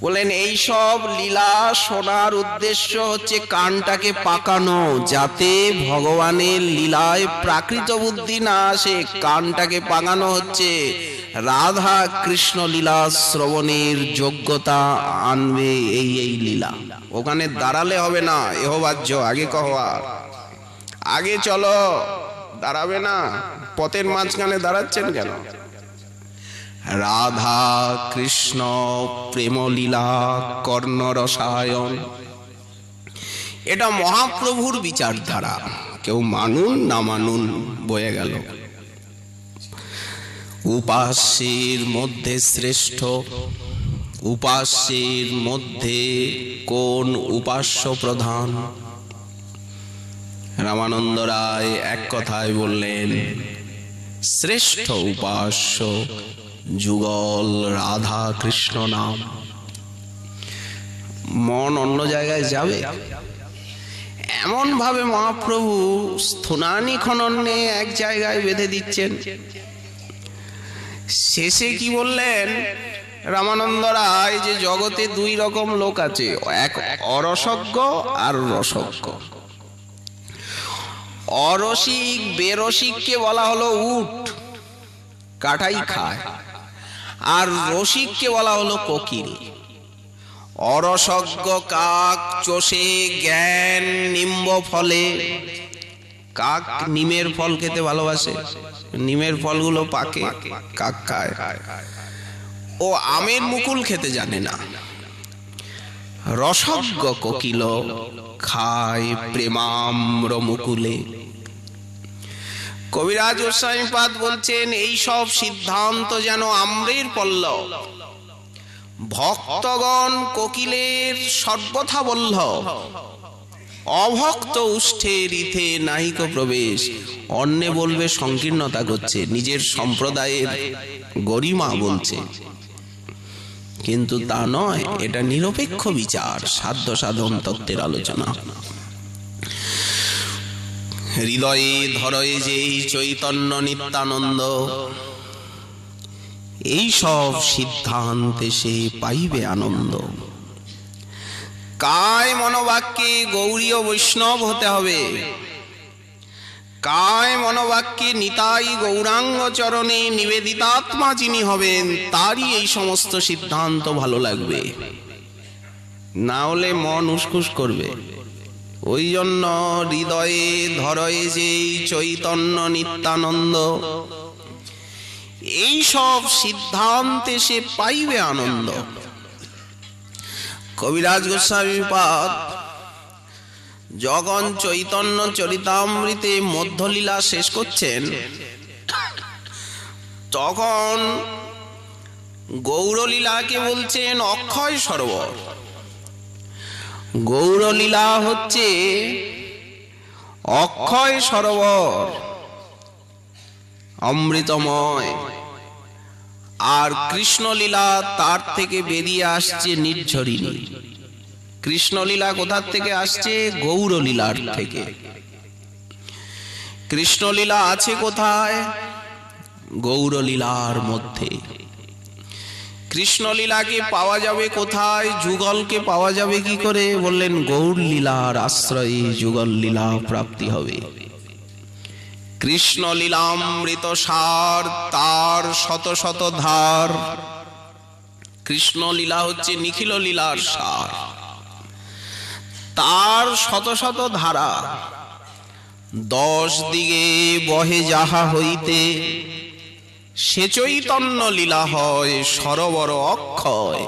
বলেন এই সব লীলা শোনার উদ্দেশ্য হচ্ছে কানটাকে পাকানো, যাতে ভগবানের লীলায় প্রাকৃত বুদ্ধি না আসে। কানটাকে পাকানো হচ্ছে, রাধা কৃষ্ণ লীলা শ্রবণের যোগ্যতা আনবে এই লীলা। ওখানে দাঁড়ালে হবে না, এহবাজ্য আগে কহা, আগে চলো, দাঁড়াবে না, পথের মাঝখানে দাঁড়াচ্ছেন কেন? রাধা কৃষ্ণ প্রেমলীলা কর্ণরসায়ন, এটা মহাপ্রভুর বিচারধারা। কেউ মানুন না মানুন বয়ে গেল। উপাস্যের মধ্যে শ্রেষ্ঠ, উপাস্যের মধ্যে কোন উপাস্য প্রধান? রামানন্দ রায় এক কথায় বললেন, শ্রেষ্ঠ উপাস্য যুগল রাধা কৃষ্ণ নাম। মন অন্য জায়গায় যাবে এমন ভাবে মহাপ্রভু স্থুনানি খননে এক জায়গায় বেঁধে দিচ্ছেন। শেষে কি বললেন রামানন্দ রায়? যে জগতে দুই রকম লোক আছে, এক অরসজ্ঞ আর রসজ্ঞ। অরসিক বেরসিককে বলা হলো উট, কাঠাই খায়, আর রসিককে বলা হলো কোকিল। অরসজ্ঞ কাক চষে জ্ঞান নিম্ব ফলে। কাক নিমের ফল খেতে ভালোবাসে, নিমের ফলগুলো পাকে, কাক খায়। ও আমের মুকুল খেতে জানে না। রসজ্ঞ কোকিল খায় প্রেমাম্র মুকুলে। কবিরাজ গোস্বামীপাদ বলছেন এই সব সিদ্ধান্ত যেন আম্রের পল্লব, ভক্তগণ কোকিলের সর্বথা বল্ল, অভক্ত উষ্ঠের ইথে নাহিক প্রবেশ। অন্যে বলবে সংকীর্ণতা করছে, নিজের সম্প্রদায়ের গরিমা বলছে, কিন্তু তা নয়। এটা নিরপেক্ষ বিচার, সাধ্য সাধন তত্ত্বের আলোচনা। হৃদয়ে ধরয়ে যেই চৈতন্য নিত্যানন্দ, এই সব সিদ্ধান্তে সে পাইবে আনন্দ। কায় মনোবাক্যে গৌরীয় বৈষ্ণব হতে হবে। কায় মনোবাক্যে নিতাই গৌরাঙ্গ চরণে নিবেদিতাত্মা যিনি হবেন, তারই এই সমস্ত সিদ্ধান্ত ভালো লাগবে, না হলে মন উসখুস করবে। ওই জন্য হৃদয়ে ধরয়ে যেই চৈতন্য নিত্যানন্দ, এই সব সিদ্ধান্তে সে পাইবে আনন্দ। কবিরাজ গোস্বামীপাদ যখন চৈতন্য চরিতামৃতে মধ্যলীলা শেষ করছেন, তখন গৌরলীলাকে বলছেন অক্ষয় সরোবর। গৌরলীলা হচ্ছে অক্ষয় সরোবর, অমৃতময়। আর কৃষ্ণলীলা তার থেকে বেরিয়ে আসছে নির্ঝরিণী। কৃষ্ণলীলা কোথার থেকে আসছে? গৌরলীলার থেকে। কৃষ্ণলীলা আছে কোথায়? গৌরলীলার মধ্যে। কৃষ্ণলীলাকে পাওয়া যাবে কোথায়? যুগলকে পাওয়া যাবে কি করে? বললেন গৌর লীলার আশ্রয়ে যুগল লীলা প্রাপ্তি হবে। কৃষ্ণ লীলামৃত সার, তার শত শত ধার। কৃষ্ণ লীলা হচ্ছে নিখিল লীলার সার, তার শত শত ধারা। 10 দিকে বহে যাহা হইতে, সে চৈতন্য লীলা হয় সরোবর অক্ষয়।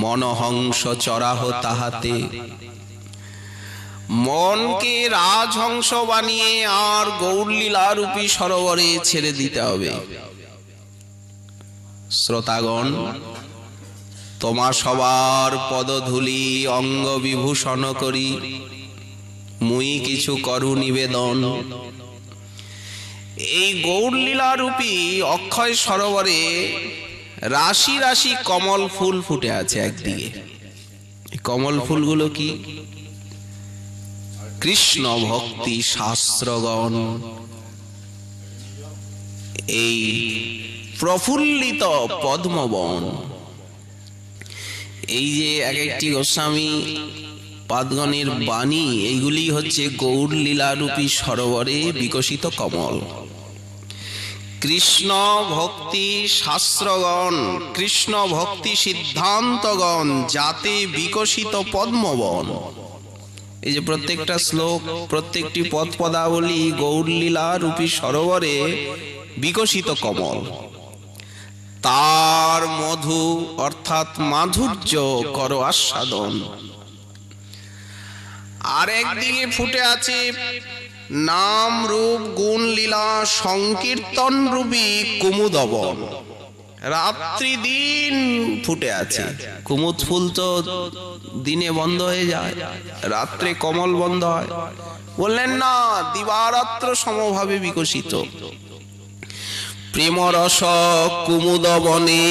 মনহংস চরাহ তাহাতে, মনকে রাজহংস বানিয়ে আর গৌরলীলা রূপী সরোবরে ছেড়ে দিতে হবে। শ্রোতাগণ, তোমা সবার পদধূলি অঙ্গ বিভূষণ করি মুই কিছু করু নিবেদন। এই গৌরলীলা রূপী অক্ষয় সরোবরে রাশি রাশি কমল ফুল ফুটে আছে একদিকে। এই কমল ফুলগুলো কি? কৃষ্ণ ভক্তি শাস্ত্রগণ এই প্রফুল্লিত পদ্মবন। এই যে এক একটি গোস্বামী পাদগণের বাণী, এইগুলি হচ্ছে গৌর লীলা রূপী সরোবরে বিকশিত কমল। কৃষ্ণ ভক্তি শাস্ত্রগণ, কৃষ্ণ ভক্তি সিদ্ধান্তগণ যাতে বিকশিত পদ্মবন। এই যে প্রত্যেকটা শ্লোক, প্রত্যেকটি পদ পদাবলী গৌরলীলা রূপী সরোবরে বিকশিত কমল। তার মধু অর্থাৎ মাধুর্য কর আস্বাদন। আর একদিকে ফুটে আছে নাম রূপ গুণ লীলা সংকীর্তন রূপী কুমুদবন। রাত্রি দিন ফুটে আছে। কুমুদ ফুল তো দিনে বন্ধ হয়ে যায়, রাত্রে কমল বন্ধ হয়। বললেন না, দিবারাত্র সমভাবে বিকশিত। প্রেমরস কুমুদ বনে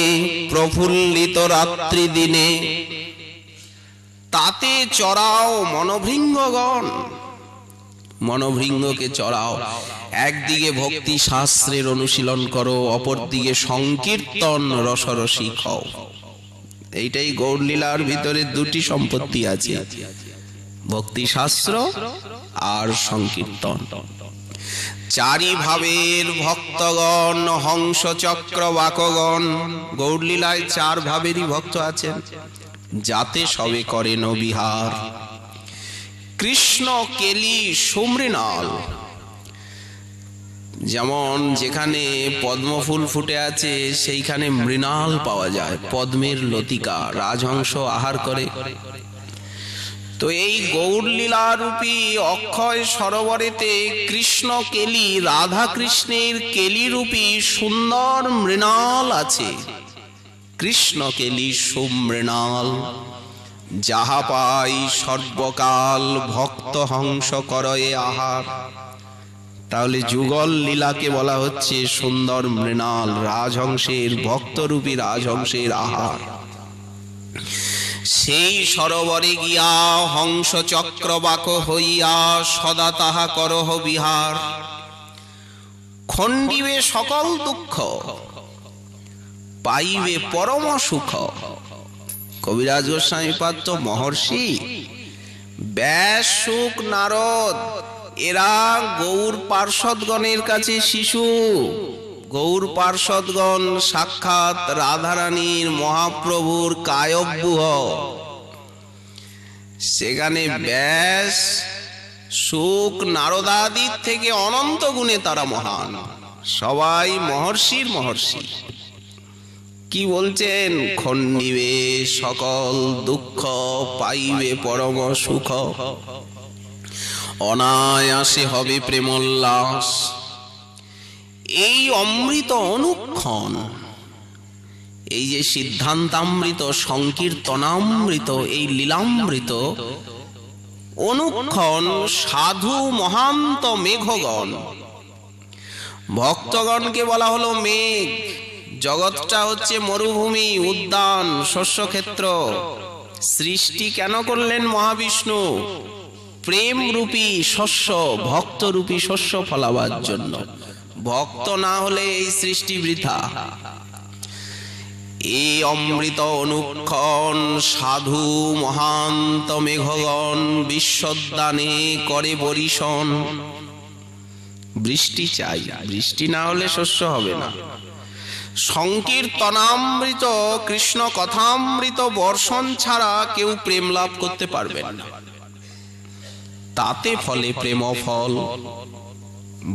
প্রফুল্লিত রাত্রি দিনে, তাতে চড়াও মনোভৃঙ্গগণ। মনোভৃঙ্গকে চড়াও। একদিকে ভক্তি শাস্ত্রের অনুশীলন করো, অপরদিকে সংকীর্তন রসরসিক হও। এইটাই গৌরলীলার ভিতরে দুটি সম্পত্তি আছে, ভক্তি শাস্ত্র আর সংকীর্তন। চারি ভাবের ভক্তগণ হংস চক্র বাকগণ। গৌরলীলায় 4 ভাবেরই ভক্ত আছেন, যাতে সবে করেন বিহার। কৃষ্ণ কেলি সুমৃণাল। যেমন যেখানে পদ্মফুল ফুটে আছে সেইখানে মৃণাল পাওয়া যায়, পদ্মের লতিকা, রাজহংস আহার করে। তো এই গৌরলীলা রূপী অক্ষয় সরোবরেতে কৃষ্ণ কেলি, রাধা কৃষ্ণের কেলি রূপী সুন্দর মৃণাল আছে। কৃষ্ণ কেলি সুমৃণাল, যাহা পাই সর্বকাল ভক্ত হংস করয়ে আহার। তাহলে যুগল লীলাকে বলা হচ্ছে সুন্দর মৃণাল, রাজহংসের ভক্তরূপী রাজহংসের আহার। সেই সরোবরে গিয়া হংস চক্রবাক হইয়া সদা তাহা করহ বিহার। খণ্ডিবে সকল দুঃখ, পাইবে পরম সুখ। কবিরাজ গোস্বামী পাদ তো মহর্ষি, ব্যাস শুক নারদ এরা গৌর পার্ষদগণের কাছে শিশু। গৌর পার্ষদগণ সাক্ষাৎ রাধারানীর মহাপ্রভুর কায়ব্যূহ। সেখানে ব্যাস শুক নারদাদির থেকে অনন্ত গুণে তারা মহান, সবাই মহর্ষির মহর্ষি। কি বলছেন? খণ্ডিবে সকল দুঃখ, পাইবে পরম সুখ। অনায়াসে হবে প্রেমোল্লাস। এই অমৃত অনুক্ষণ, এই যে সিদ্ধান্তামৃত, সংকীর্তনামৃত, এই লীলামৃত অনুক্ষণ সাধু মহান্ত মেঘগণ। ভক্তগণকে বলা হলো মেঘ। জগৎটা হচ্ছে মরুভূমি, উদ্যান, শস্যক্ষেত্র। সৃষ্টি কেন করলেন মহাবিষ্ণু? প্রেম রূপী শস্য, ভক্ত রূপী শস্য ফলাবার জন্য। ভক্ত না হলে এই সৃষ্টি বৃথা। এই অমৃত অনুক্ষণ সাধু মহান্ত মেঘগণ বিশ্বদানে করে বরিশন। বৃষ্টি চাই, বৃষ্টি না হলে শস্য হবে না। সংকীর্তনামৃত কৃষ্ণ কথামৃত বর্ষণ ছাড়া কেউ প্রেম লাভ করতে পারবেন না। তাতে ফলে প্রেম ফল।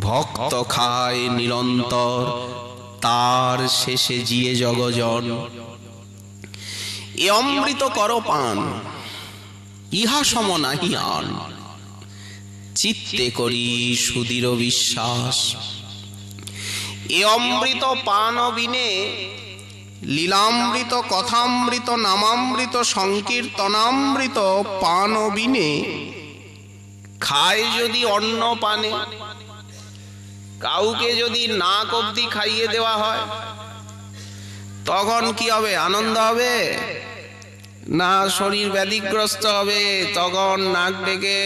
ভক্ত খায় নিরন্তর, তার শেষে জিয়ে জগজন। এ অমৃত কর পান, ইহা সম নাহি আন। চিত্তে করি সুদৃঢ় বিশ্বাস। এ অমৃত পান বিনে লীলামৃত কথামৃত নামামৃত সংকীর্তনামৃত পান বিনে খায় যদি অন্ন পানে, কাউকে যদি নাক অবধি খাইয়ে দেওয়া হয় তখন কি হবে? আনন্দ হবে না শরীর ব্যাধিগ্রস্ত হবে? তখন নাক ডেকে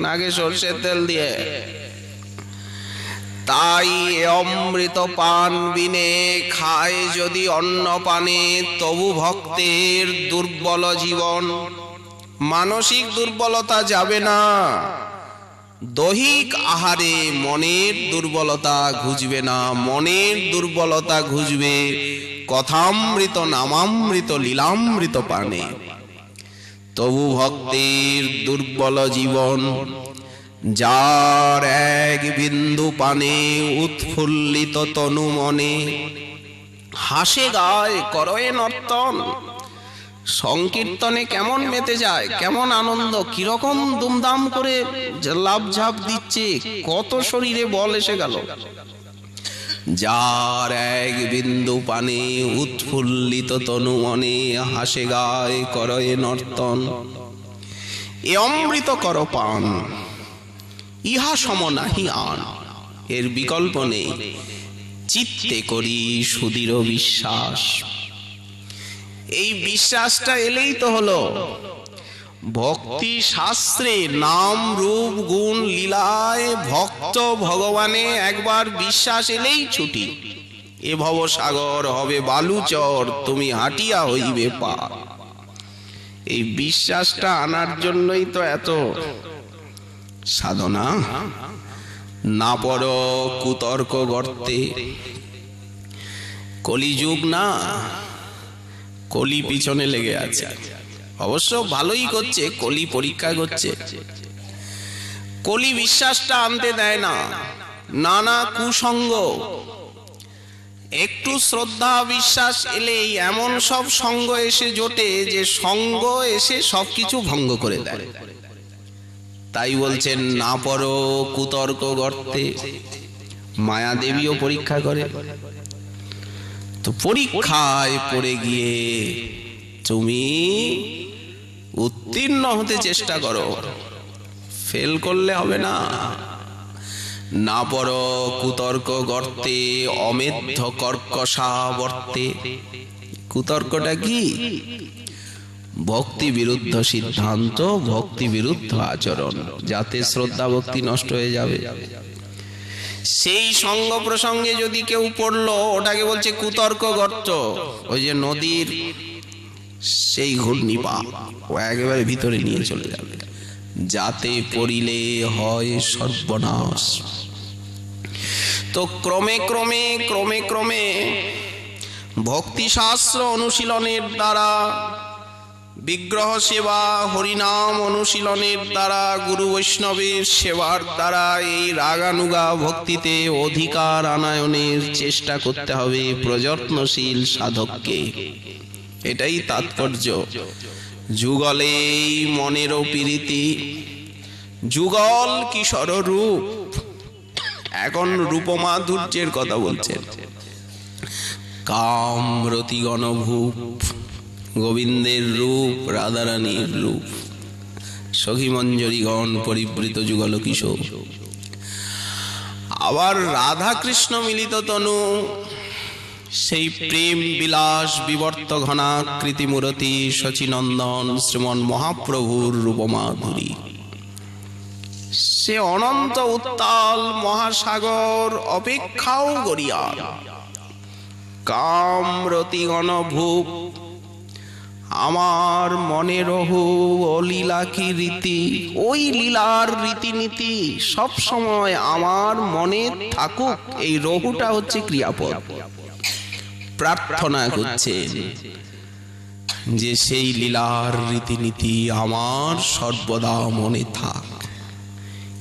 নাকে সরষের তেল দিয়ে। তাই অমৃত পান বিনে খায় যদি অন্ন পানে, তবু ভক্তের দুর্বল জীবন। মানসিক দুর্বলতা যাবে না, দৈহিক আহারে মনের দুর্বলতা ঘুচবে না। মনের দুর্বলতা ঘুচবে কথামৃত নামামৃত লীলামৃত পানে। তবু ভক্তের দুর্বল জীবন। যার এক বিন্দু পানে উৎফুল্লিত তনু মনে, হাসে গায় করয়ে নর্তন। সংকীর্তনে কেমন মেতে যায়, কেমন আনন্দ, কিরকম দুমদাম করে লাভ ঝাপ দিচ্ছে, কত শরীরে বল এসে গেল। যার এক বিন্দু পানে উৎফুল্লিত তনু মনে, হাসে গায় করয়ে নর্তন। এ অমৃত কর পান, ইহা সম নাহি আন। এর বিকল্প নেই। চিত্তে করি সুদৃঢ় বিশ্বাস। এই বিশ্বাসটা এলেই তো হলো। ভক্তি শাস্ত্রে নাম রূপ গুণ লীলায় ভক্ত ভগবানে একবার বিশ্বাস এলেই ছুটি। এ ভব সাগর হবে বালুচর, তুমি হাঁটিয়া হইবে পার। এই বিশ্বাসটা আনার জন্যই তো এত সাধনা। না পড় কুতর্ক গর্তে। কলিযুগ না, কলি পিছনে লেগে আছে। অবশ্য ভালোই করছে, কলি পরীক্ষা করছে। কলি বিশ্বাসটা আনতে দেয় না। নানা কুসঙ্গ, একটু শ্রদ্ধা বিশ্বাস এলেই এমন সব সঙ্গ এসে জোটে যে সঙ্গ এসে সবকিছু ভঙ্গ করে দেয়। তাই বলছেন না পড়ো কুতর্ক গর্তে। মায়া দেবীও পরীক্ষা করে। তো পরীক্ষায় পড়ে গিয়ে তুমি উত্তীর্ণ হতে চেষ্টা করো, ফেল করলে হবে না। না পড়ো কুতর্ক গর্তে, অমেধ্য কর্কশা বর্তে। কুতর্কটা কি? ভক্তি বিরুদ্ধ সিদ্ধান্ত, ভক্তি বিরুদ্ধ আচরণ, যাতে শ্রদ্ধা ভক্তি নষ্ট হয়ে যাবে। সেই সঙ্গ প্রসঙ্গে যদি কেউ পড়লো, ওটাকে বলছে কুতর্ক গর্ত। ওই যে নদীর সেই ঘূর্ণিপাক, ও একেবারে ভিতরে নিয়ে চলে যাবে, যাতে পড়িলে হয় সর্বনাশ। তো ক্রমে ক্রমে ক্রমে ক্রমে ভক্তি শাস্ত্র অনুশীলনের দ্বারা, বিগ্রহ সেবা, হরিনাম অনুশীলনের দ্বারা, গুরু বৈষ্ণবের সেবার দ্বারা এই রাগানুগা ভক্তিতে অধিকার আনায়নের চেষ্টা করতে হবে প্রযত্নশীল সাধককে। এটাই তাৎপর্য। যুগলে মনের প্রীতি, যুগল কিশোর রূপ। এখন রূপমাধুর্যের কথা বলছেন। কাম রতি গণভূপ, গোবিন্দের রূপ, রাধারানীর রূপ, সখী মঞ্জরীগণ পরিবৃত যুগল কিশোর। আবার রাধা কৃষ্ণ মিলিত তনু, সেই প্রেম বিলাস বিবর্ত ঘনাকৃতি মূরতি শচীনন্দন শ্রীমন মহাপ্রভুর রূপমাধুরী, সে অনন্ত উত্তাল মহাসাগর অপেক্ষাও গরিয়ান। কামরতি গণভূপ আমার মনে রহু ও লীলা কি রীতি, ওই লীলার রীতিনীতি সব সময় আমার মনে থাকুক। এই রহুটা হচ্ছে ক্রিয়াপদ। প্রার্থনা করছেন যে সেই লীলার রীতিনীতি আমার সর্বদা মনে থাক।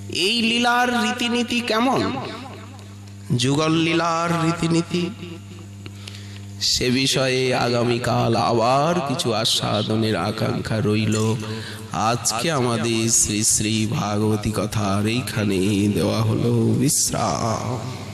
এই লীলার রীতিনীতি কেমন? যুগল লীলার রীতিনীতি, সে বিষয়ে আগামীকাল আবার কিছু আস্বাদনের আকাঙ্ক্ষা রইল। আজকে আমাদের শ্রী শ্রী ভাগবতী কথার এইখানে দেওয়া হলো বিশ্রাম।